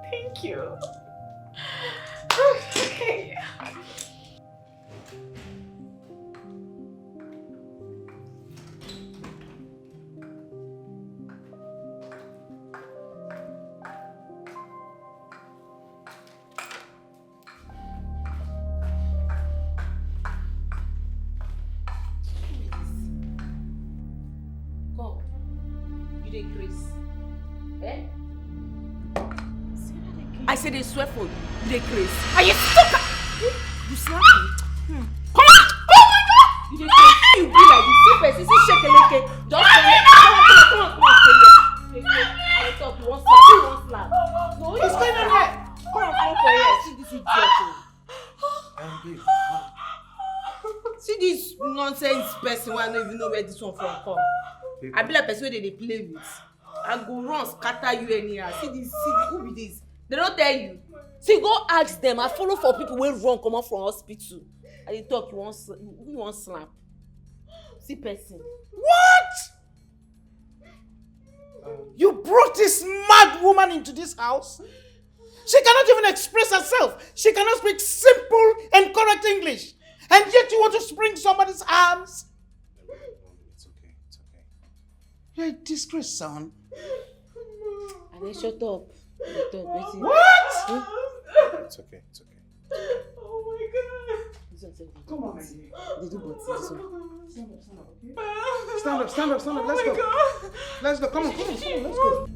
Thank you. Okay. Come. You dey craze. Eh? I said they swear for you. You dey craze. Are you stuck? You slap me? Come on! Oh my God! You dey craze. You be like this. See person, see shekeleke. Just say it. Come on, stay here. I talk. You want slap? You want slap? No, what's going on here? Come on for here. See this idiot. See this nonsense person who I don't even know where this one from come. I be like person wey dey play with. I go run scatter you anyhow. See this, who be this? They don't tell you. See, go ask them. I follow for people wey run comot from hospital. I dey talk, you want slap. See person. What? You brought this mad woman into this house? She cannot even express herself. She cannot speak simple and correct English. And yet you want to spring somebody's arms? It's okay. You're a disgrace, son. And then shut up. What? It's okay. Oh my God. Come on, my dear. They do but this one. Stand up, okay? Stand up. Let's go. God. Let's go. Come on. Let's go.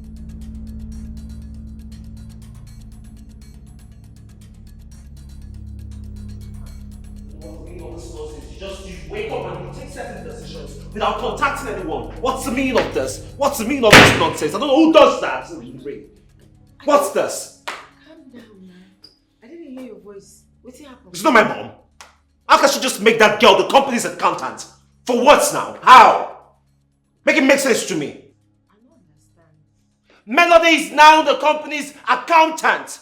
Just you wake up and you take certain decisions without contacting anyone. What's the meaning of this? What's the meaning of this nonsense? I don't know who does that. What's this? Calm down, man. I didn't hear your voice. What's happened? It's not my mom. How can she just make that girl the company's accountant? For what now? How? Make it make sense to me. I don't understand. Melody is now the company's accountant.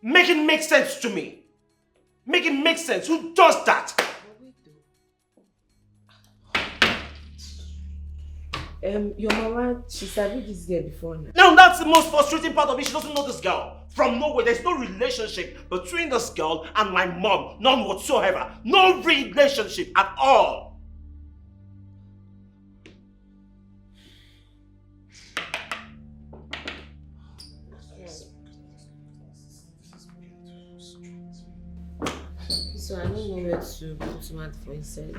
Make it make sense to me. Make it make sense. Who does that? Your mama, she sabi this girl before now. Now that's the most frustrating part of it. She doesn't know this girl. From nowhere, there's no relationship between this girl and my mom. None whatsoever. No relationship at all. So I don't know where to put my for inside.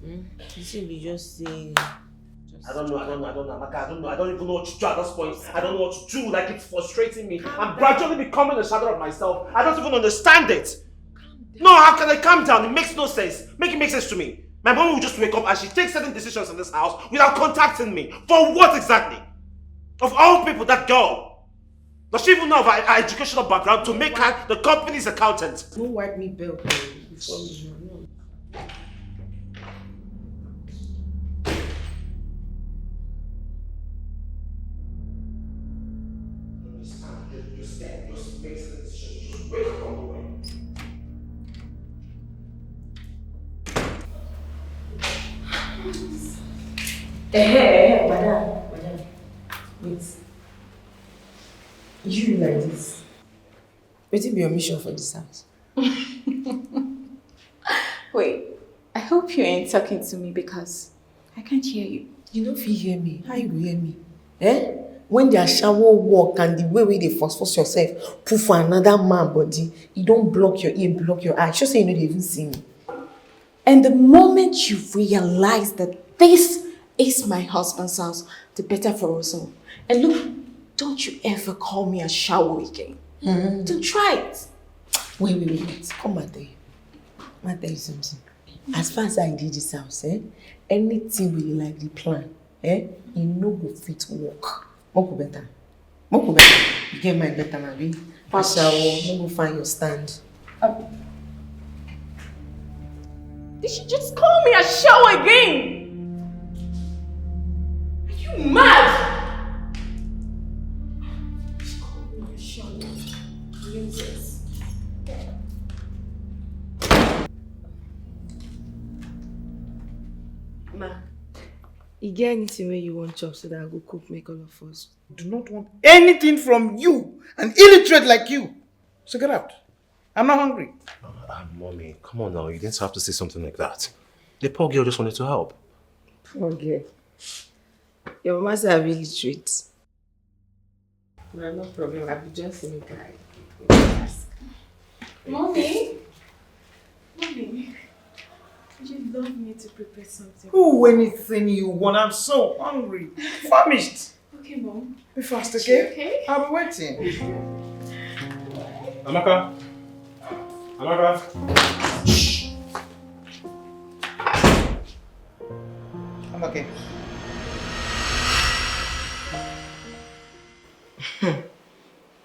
You should be just saying. I don't know, Amaka, I don't even know what to do at this point. I don't know what to do, like it's frustrating me. I'm gradually becoming a shadow of myself. I don't even understand it. No, how can I calm down? It makes no sense. Make it make sense to me. My mom will just wake up and she takes certain decisions in this house without contacting me. For what exactly? Of all people, that girl. Does she even know of her educational background to make her the company's accountant? Don't wipe me belt before me. Madam. Wait. You like this? What will be your mission for this house? Wait, I hope you ain't talking to me because I can't hear you. You don't feel hear me. How you go hear me? Eh? When their shower walk and the way they force yourself, put for another man body, you don't block your ear, block your eye. Just say you know they even see me. And the moment you realize that this is my husband's house, the better for us all. And look, don't you ever call me a shower again. Don't try it. Wait. Come and tell you. I'll tell you something. As far as I did this house, anything we like the plan, you know go fit work. Moko better. You get my better, maybe. Shower, go find your stand. Did she just call me a shower again? Are you mad? She called me a shower. Jesus. Ma, you get anything where you want chop so that I go cook, make all of us? Do not want anything from you, an illiterate like you. So get out. I'm not hungry. Mommy, come on now. You didn't have to say something like that. The poor girl just wanted to help. Poor girl. Your mama said I'm illiterate. No problem. I'll be just saying it. Mommy? Would you love me to prepare something? Oh, anything you want. I'm so hungry. Famished. Okay, Mom. Be fast, okay? Okay. I'll be waiting. Amaka? Shh. I'm okay.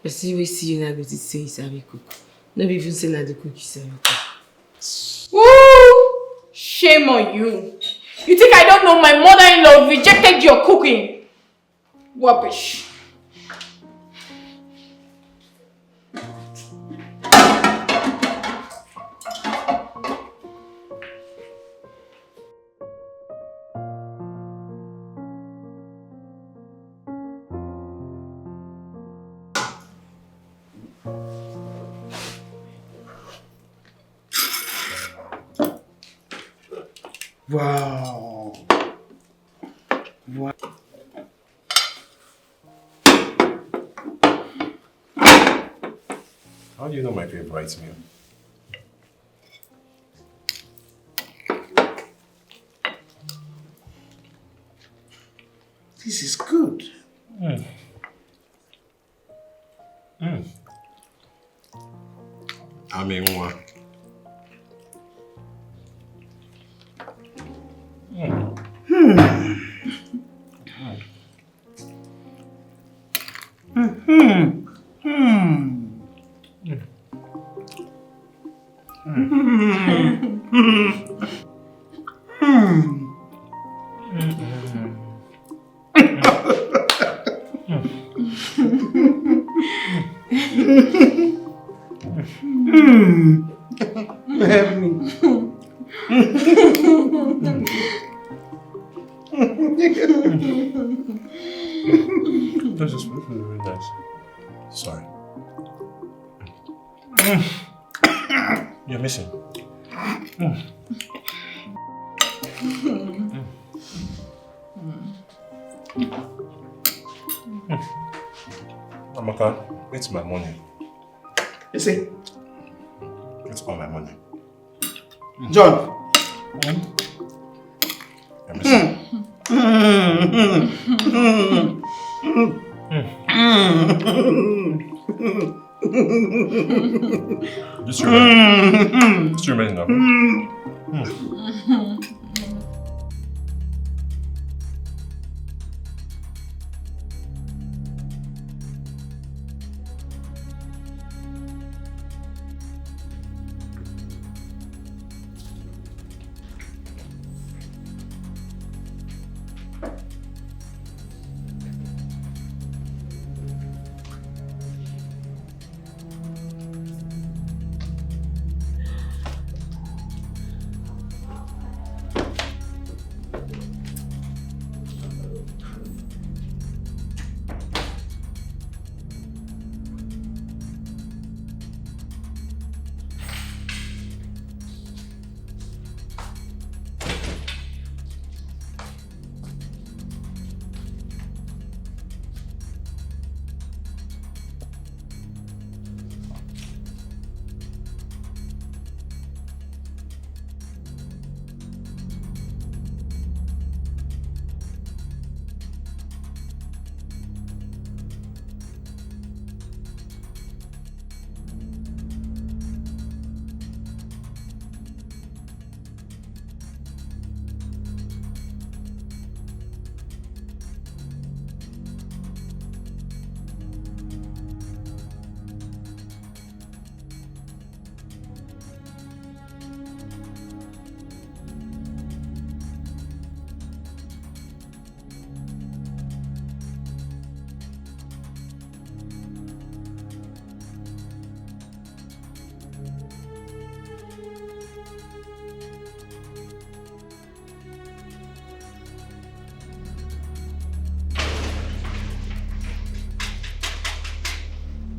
But see, we see you now go to say you sabi cook. No be even say na the cook you sabi cook. Woo! Shame on you. You think I don't know my mother-in-law rejected your cooking? Rubbish. Wow. How do you know my favorite meal? This is good. I mean, what? This is really nice. Sorry. You're missing. Amaka, it's my money. You see? It's all my money. John. Just remaining. Just remaining now.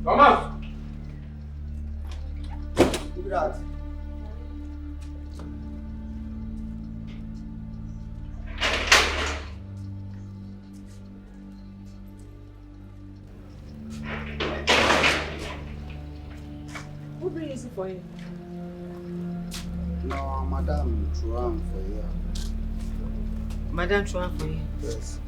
Come out! Look at that. Who brings it for you? No, Madam Chuan for you. Madam Chuan for you? Yes.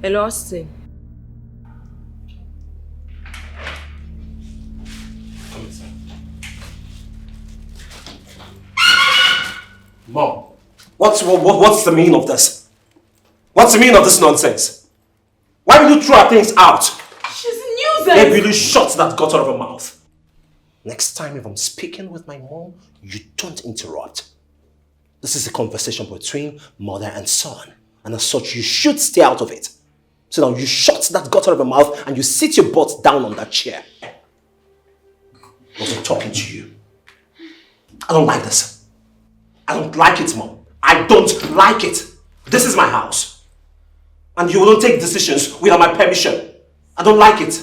Hello, Austin. Mom, what's the meaning of this? What's the meaning of this nonsense? Why will you throw her things out? She's a nuisance! Hey, will you shut that gutter of a mouth? Next time if I'm speaking with my mom, you don't interrupt. This is a conversation between mother and son. And as such, you should stay out of it. So now you shut that gutter of a mouth and you sit your butt down on that chair. I wasn't talking to you. I don't like this. I don't like it, Mom. I don't like it. This is my house. And you won't take decisions without my permission. I don't like it.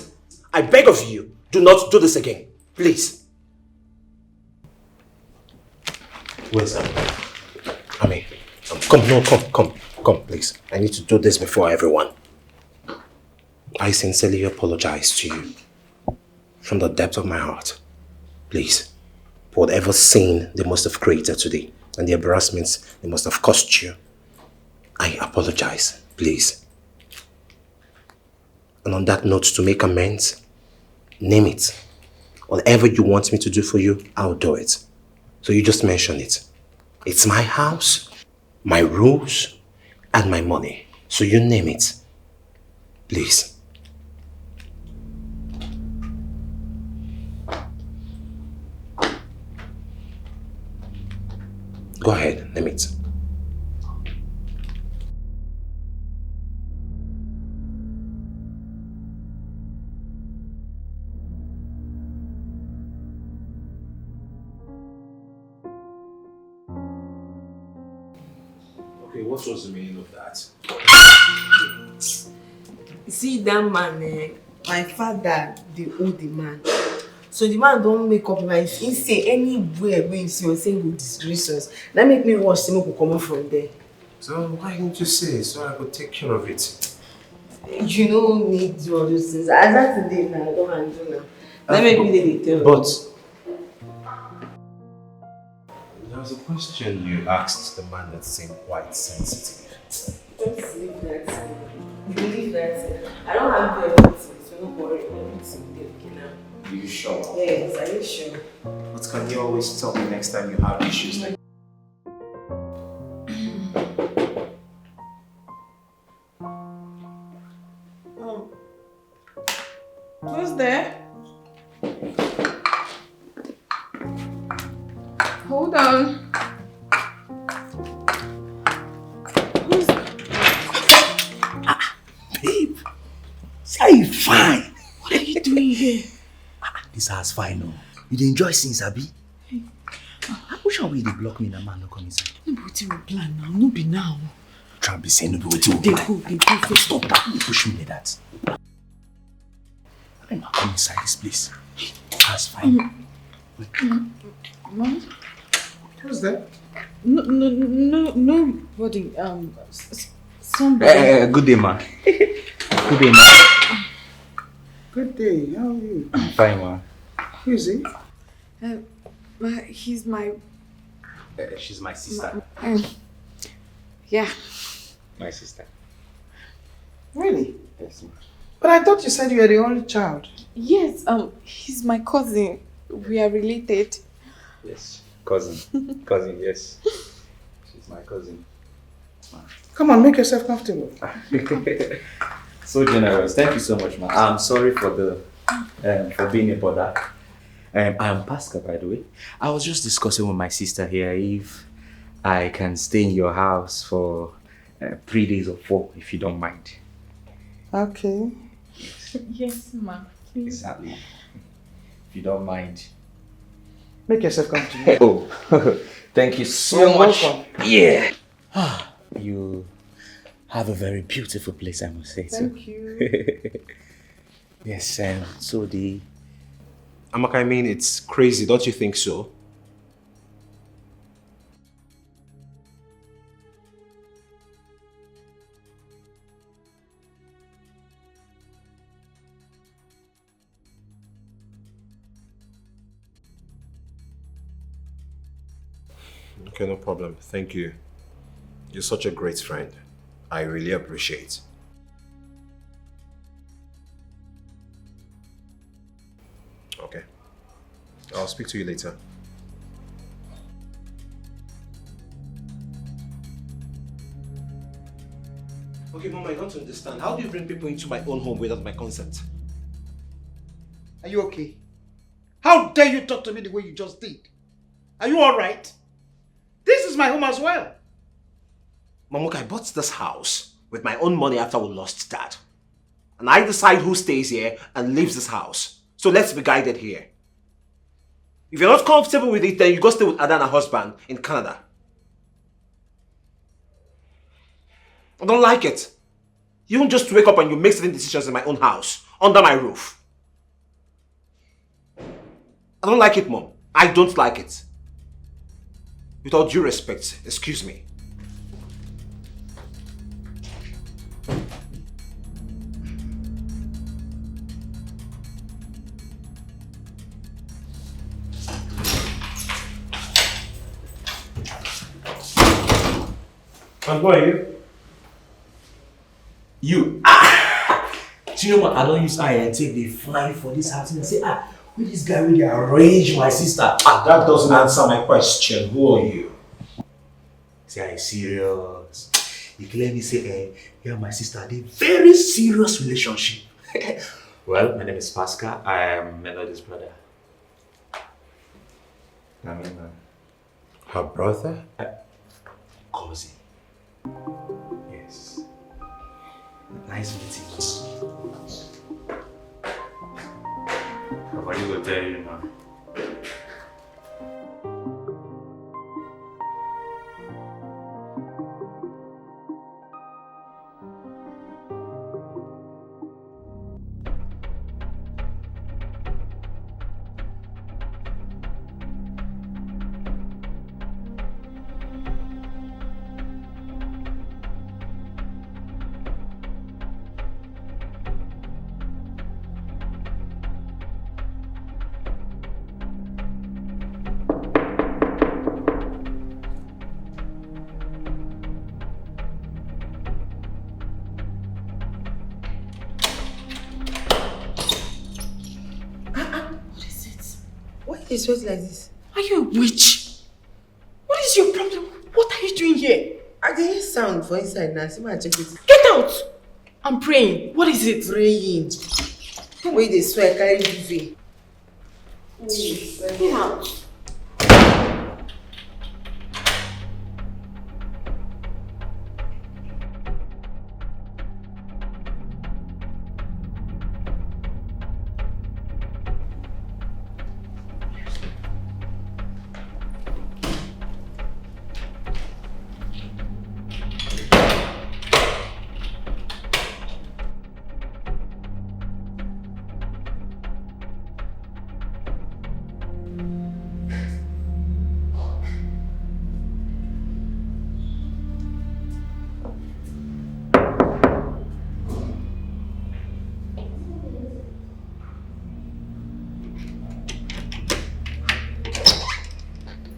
I beg of you, do not do this again. Please. Where's that? Ami, come, please. I need to do this before everyone. I sincerely apologize to you. From the depth of my heart. Please. For whatever sin they must have created today and the embarrassments they must have cost you. I apologize. Please. And on that note, to make amends, name it. Whatever you want me to do for you, I'll do it. So you just mention it. It's my house, my rules, and my money. So you name it. Please. Go ahead, name it. Okay, what was the meaning of that? See that man, my father, they owe the man. So the man don't make up mind. He say anywhere where you see or say go disgrace us. That make me rush to make come from there. So why didn't you say so I could take care of it? You know me do all those things. As that today now, I don't handle now. That make me they tell. But there was a question you asked the man that seemed quite sensitive. Just leave that. You leave that. I don't have everything, so don't worry. Everything will be now. Are you sure? Yes, are you sure? But can you always tell me next time you have issues like Who's there? Hold on. Babe, say you fine. What are you doing here? This house fine, no. You dey enjoy things, Abi? How shall we dey block me na man no come inside? No be wetin we plan now. No be now. Try be saying no be wetin we They plan. go. Stop that. You push me like that. I'm not come inside this place. House fine. Mom? Who's that? Nobody. Somebody. Good day, man. Good day, man. Good day. How are you? I'm fine, man. Who is he? He's my. She's my sister. Yeah. My sister. Really? Yes, ma'am. But I thought you said you were the only child. Yes. He's my cousin. We are related. Yes. Cousin. Cousin, yes. She's my cousin. Come on, make yourself comfortable. So generous. Thank you so much, man. I'm sorry for the for being a bother. I'm Pascal, by the way. I was just discussing with my sister here if I can stay in your house for 3 days or 4, if you don't mind. Okay. Yes, ma. Please. Exactly. If you don't mind. Make yourself comfortable. Oh, thank you so You're much. welcome. Yeah. You have a very beautiful place, I must say. Thank you. Yes, and so the... Amaka, I mean, it's crazy, don't you think so? Okay, no problem. Thank you. You're such a great friend. I really appreciate. Okay. I'll speak to you later. Okay, Mom, I don't understand. How do you bring people into my own home without my consent? Are you okay? How dare you talk to me the way you just did? Are you alright? This is my home as well. Mom, look, I bought this house with my own money after we lost Dad. And I decide who stays here and leaves this house. So let's be guided here. If you're not comfortable with it, then you go stay with Ada and her husband in Canada. I don't like it. You don't just wake up and you make certain decisions in my own house, under my roof. I don't like it, Mom. I don't like it. With all due respect, excuse me. And who are you? You. Do you know what? I don't use eye and take the fly for this house and say, who this guy really arrange my sister? That doesn't answer my question. Who are you? Say, I'm serious. You can let me say, you and my sister had a very serious relationship. Well, my name is Pascal. I am Melody's brother. I mean, her brother? Cousin. Yes. Nice meeting you. How are you going to tell you, man? you sweat like this? Are you a witch? What is your problem? What are you doing here? I can hear sound for inside now. See my check it. Get out! I'm praying. What is it? Praying. Wait, they swear, carry duvet. Get out.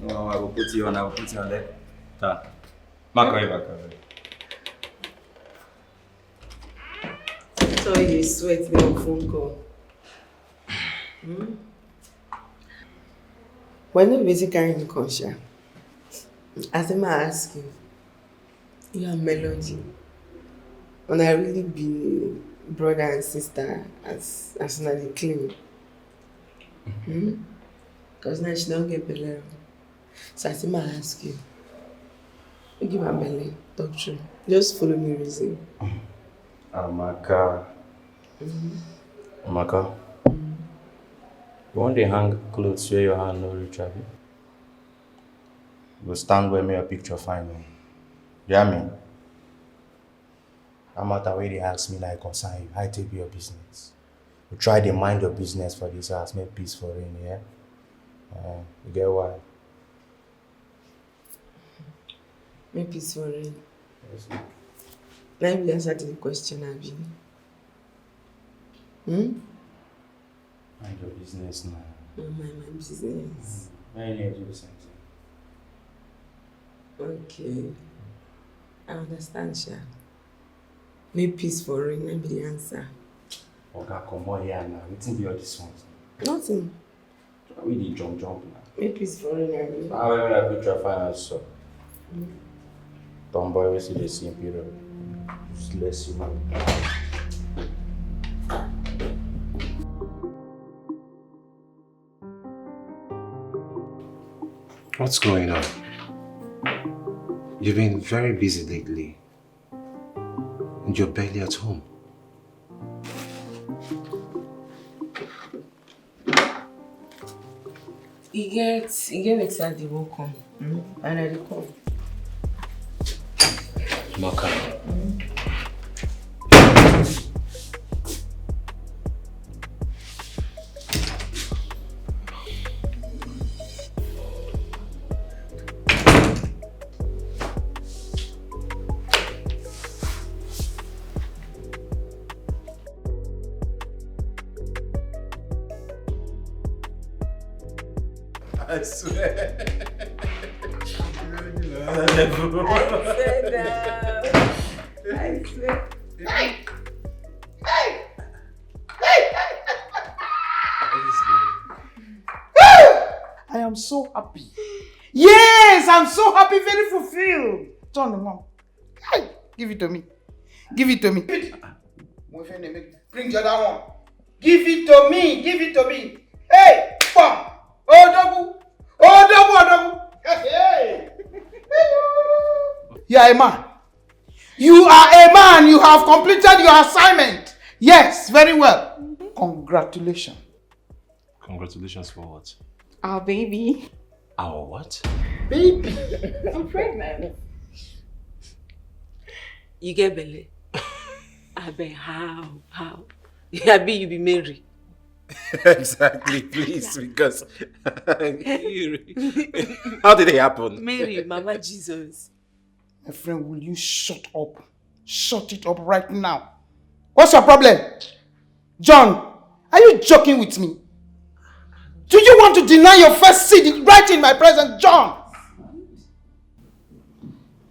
No, I will put you on there. Ta. Back. So you sweat me on phone call. When you busy carrying conscience, as I ask you, you are Melody. And I really be brother and sister as soon as they claim. Because now she don't get belly. So as I ask you, you give her belly, talk true. Just follow me reason. Amaka. Amaka. You want to hang clothes where your hand no reach, abi? You stand where me your picture fine. You hear me? No matter where they ask me like concern you, I take your business. You try to mind your business for this house, make peace for rain, yeah? You get why? Make peace for rain. Yes. Let me answer to the question, Abi. Mind your business now. No, my business. I need to do the same thing. Okay. I understand, Sha. Make peace for rain, let me the answer. Okay, come on here now. Waiting be all this one. Nothing. We did jump now. Make peace for rain, Abi. How will I picture finance, so? Tomboy, we see the same period. Just less you man. What's going on? You've been very busy lately. And you're barely at home. You get excited they won't come. And I will come. Maka. I swear. I swear. I am so happy. Yes, I'm so happy, very fulfilled. Turn them on. Hey, give it to me. Give it to me. Bring the other one. Give it to me. Give it to me. Hey, bam. Oh, double. Hey. You are a man. You are a man. You have completed your assignment. Yes, very well. Congratulations. Congratulations for what? Our baby. Our what? Baby. I'm pregnant. You get belly. I bet how? I bet you be married. Exactly, please, because how did it happen? Mary, Mama Jesus. My friend, will you shut up? Shut it up right now. What's your problem? John, are you joking with me? Do you want to deny your first seed right in my presence, John?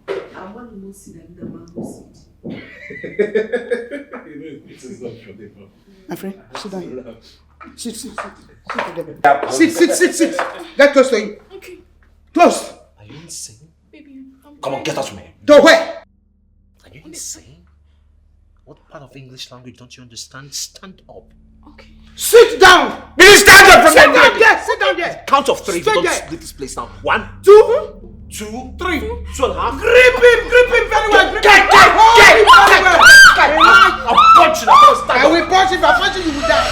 I want to know see that the mango seed. It is not for the My friend, sit down. Sit. Sit. Get close to him. Okay. Close. Are you insane? Baby, Come on, get out from here. To where? Are you insane? What part of English language don't you understand? Stand up. Okay. Sit down. Will you stand up from Sit down there. Sit down there. Count of 3 if you Stay don't there. leave this place now. 1, 2, 2, 3, 2.5. Grip him very well. Get! I'll punch you now. Come on, stand I up. will punch you. If I punch you, you will die.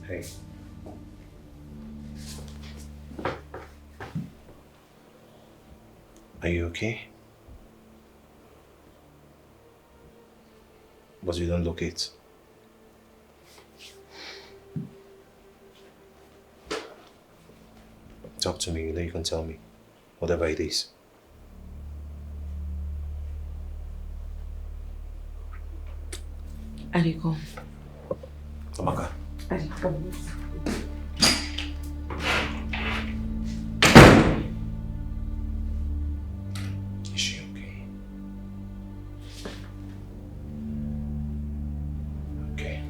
Hey. Are you okay? But you don't look it. Talk to me, you can tell me. Whatever it is. Ariko. Amaka. Ariko. Is she okay? Okay.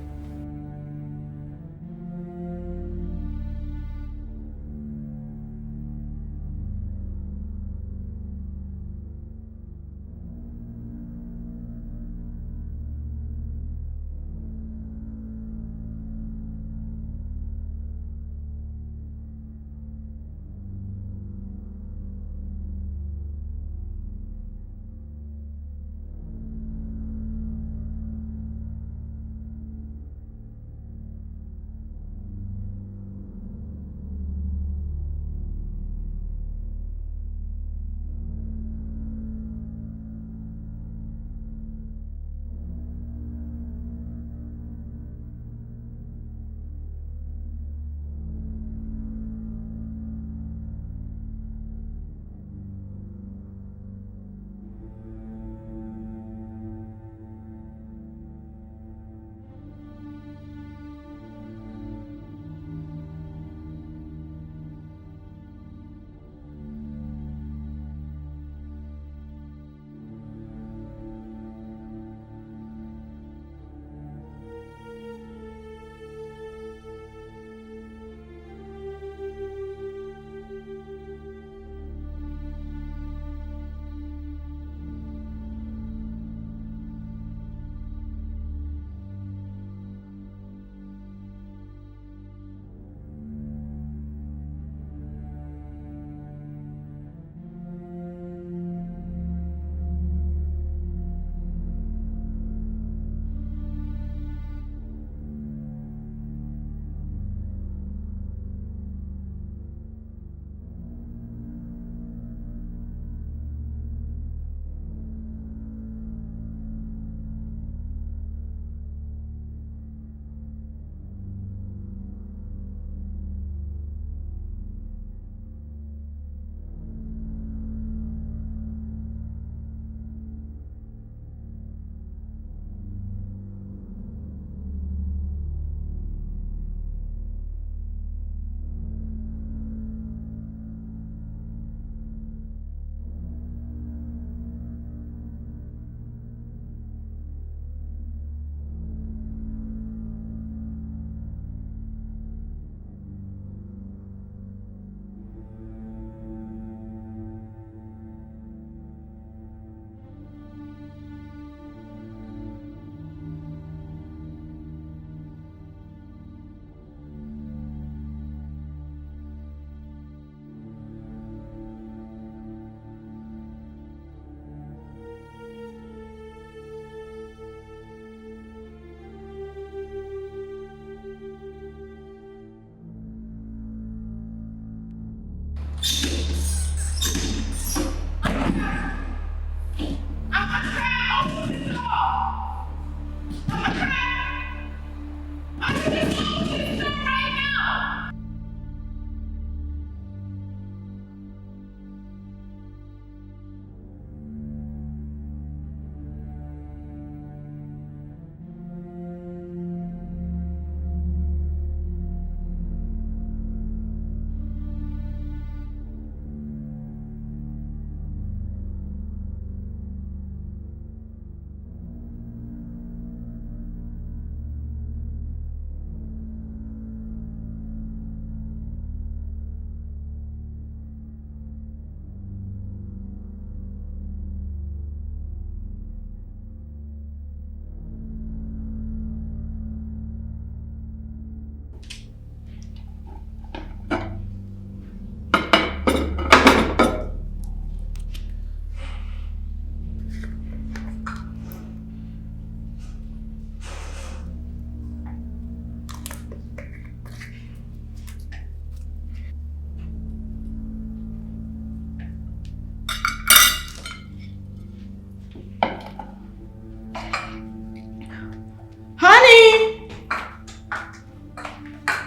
Honey!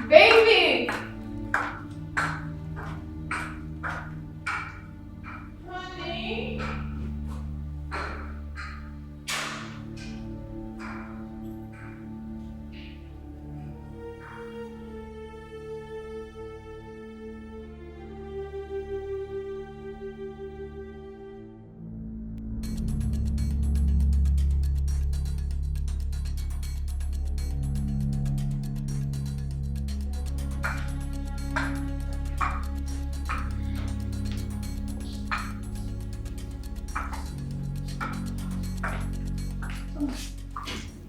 Baby! Honey?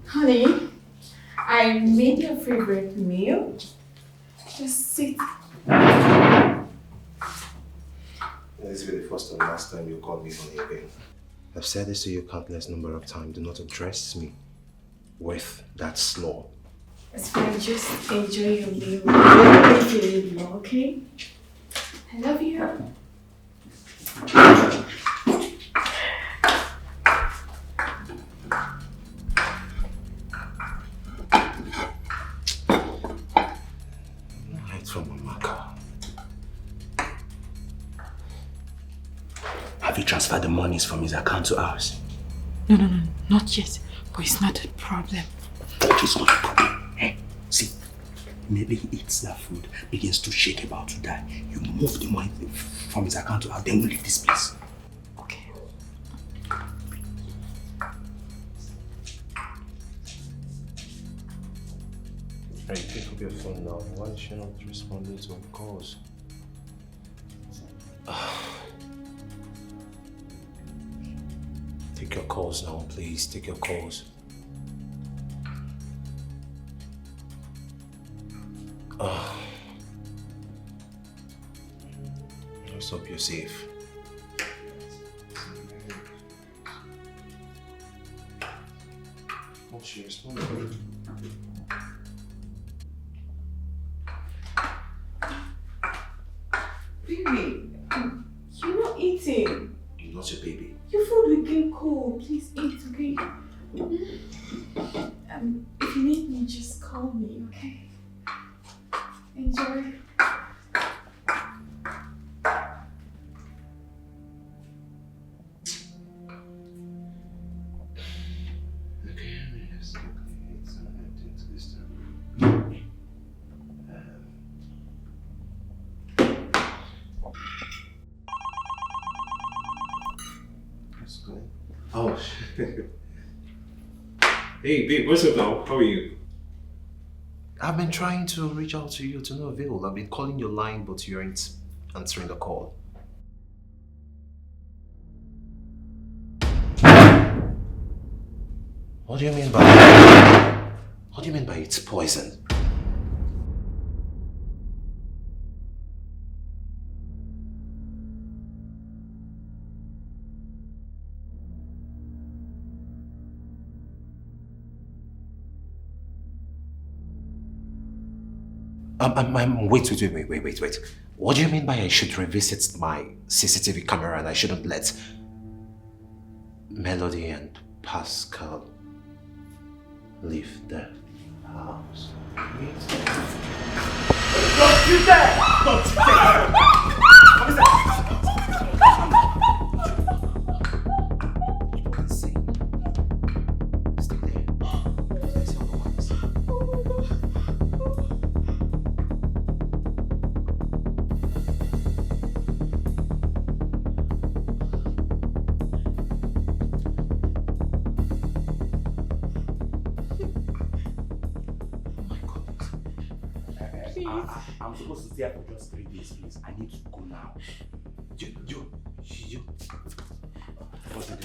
Honey, I made your favorite meal. Just sit. This will be the first and last time you call me honey again. I've said this to you countless number of times. Do not address me with that slur. It's fine, just enjoy your meal. Don't feel it more, okay? I love you. Hide from Amaka. Have you transferred the monies from his account to ours? No, not yet. But it's not a problem. What is not a problem? Hey, see, maybe he eats that food, begins to shake about to die. You move the money from his account to ours, then we'll leave this place. Okay. Hey, pick up your phone now. Why is she not responding to my calls? Take your calls now, please. Take your calls. Let's hope you're safe. Oh, she responded. Baby, you're not eating. I'm not your baby. Your food will get cold. Please eat, okay? If you need me, just call me, okay? Enjoy. Oh, shit. Hey, babe, what's up now? How are you? I've been trying to reach out to you to no avail. I've been calling your line, but you aren't answering the call. What do you mean by it's poison? Wait. What do you mean by I should revisit my CCTV camera and I shouldn't let Melody and Pascal leave the house? Don't you dare! Don't you dare! I'm supposed to stay here for just 3 days, please. I need to go now. You. What's it?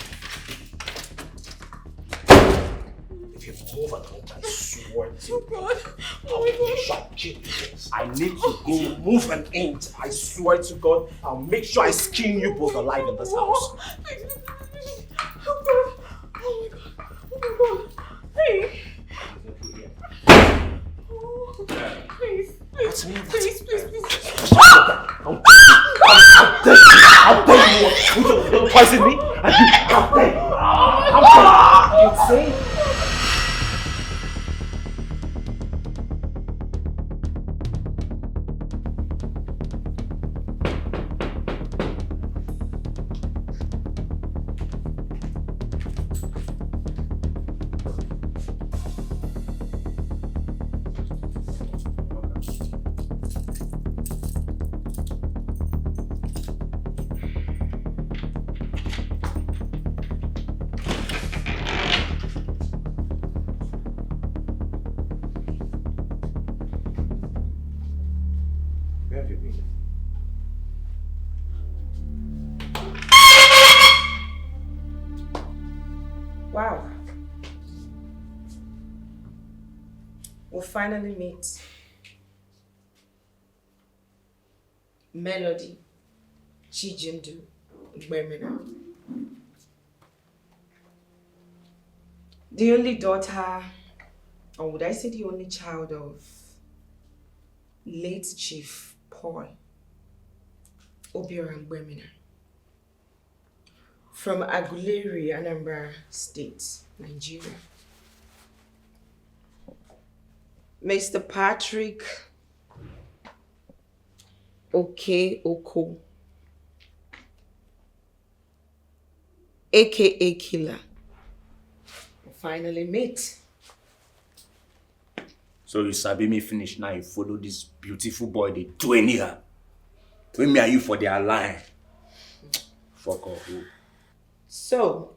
If you move at all, I swear to you. Oh God. I'll make sure I kill you. I need to go move an inch. I swear to God, I'll make sure I skin you both alive in this house. Oh God. Oh my God. Hey. Please. How dare you poison me? How dare you? You'd say. Where have you been? Wow. We'll finally meet. Melody, Chijindu, Gbemina. The only daughter, or would I say the only child of late Chief Paul Obiora Gbemina from Aguleri, Anambra State, Nigeria. Mr. Patrick Oko, aka Killer. Finally met. So you sabi me finish now, you follow this beautiful boy, they do anyhow. When me are you for their line? Fuck off. So,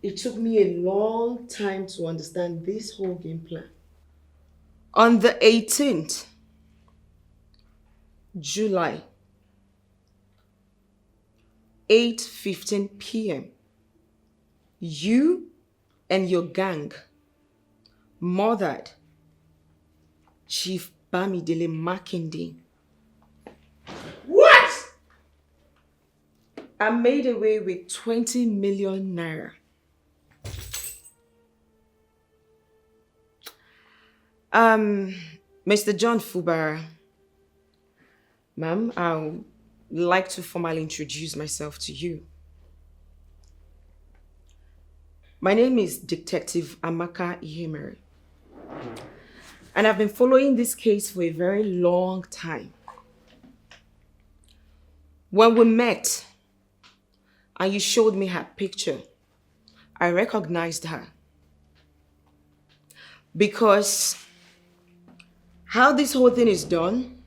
it took me a long time to understand this whole game plan. On the 18th July, 8:15 p.m., you and your gang murdered Chief Bamidele Makinde. What? I made away with 20 million naira. Mr. John Fubara, ma'am, I would like to formally introduce myself to you. My name is Detective Amaka Ihemere, and I've been following this case for a very long time. When we met and you showed me her picture, I recognized her. Because how this whole thing is done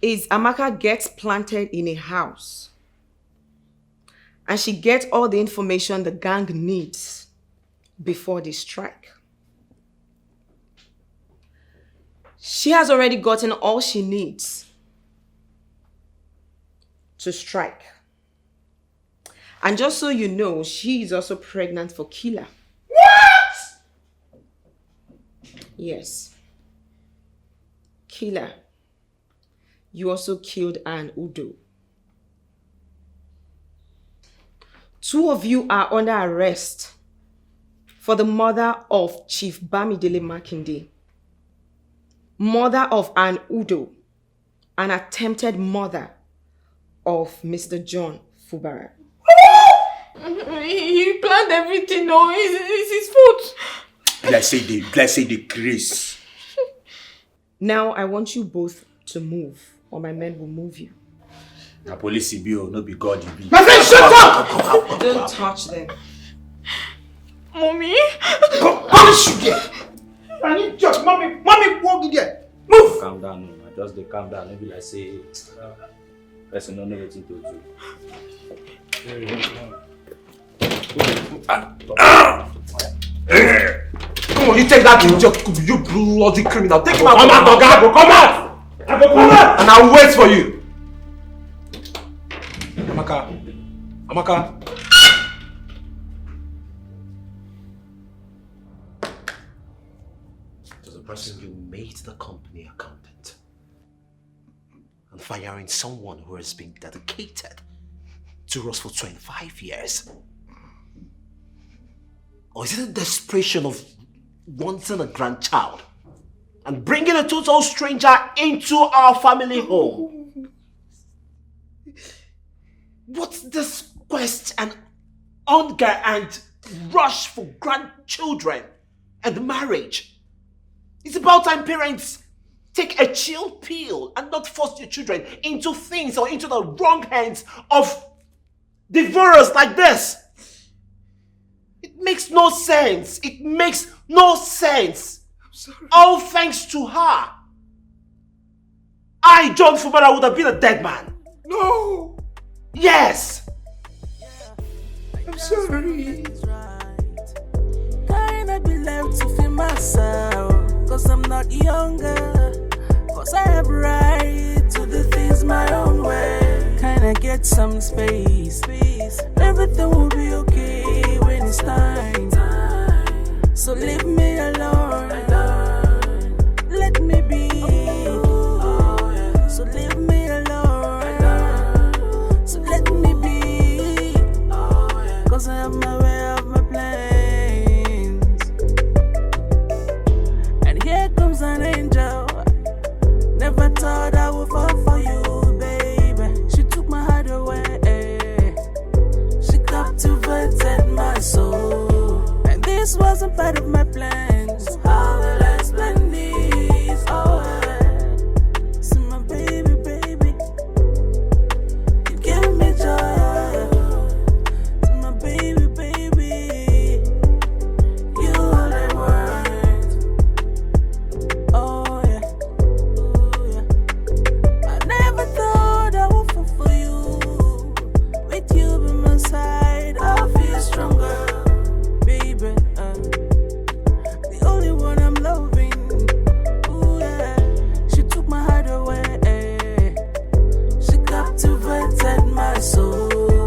is Amaka gets planted in a house and she gets all the information the gang needs before they strike. She has already gotten all she needs to strike. And just so you know, she is also pregnant for Killer. What? Yes. Killer, you also killed Ann Udo. 2 of you are under arrest for the murder of Chief Bamidele Makinde, murder of Ann Udo, and attempted murder of Mr. John Fubara. He planned everything, no, it's his fault. Let's say the grace. Now I want you both to move, or my men will move you. Na police CBO, no be God you be. My friend, shut up! Don't touch them. Mommy? Go punish you there! I need just mommy, walk in there. Move! Calm down, no. Just they calm down. Maybe like say, person don't know what to do. Come on, you take that you bloody criminal. Take him out. Come out, Oga! Come out! I go come out! And I'll wait for you. Amaka. To the person you made the company accountant. And firing someone who has been dedicated to us for 25 years. Or is it a desperation of wanting a grandchild and bringing a total stranger into our family home? What's this quest and hunger and rush for grandchildren and marriage. It's about time parents take a chill pill and not force your children into things or into the wrong hands of devourers like this. It makes no sense. It makes no sense. I'm sorry. All thanks to her. I, John Fubara, would have been a dead man. No! Yes! I'm sorry. Kinda be left to feel myself, cause I'm not younger. Cause I have right to do things my own way. Kinda get some space. Everything will be okay when it's time. So leave me alone. Let me be. So leave me alone. So let me be. Cause I have my way, I have my plans. And here comes an angel. Never thought I would fall for you, baby. She took my heart away. She captivated my soul. And this wasn't part of my plan.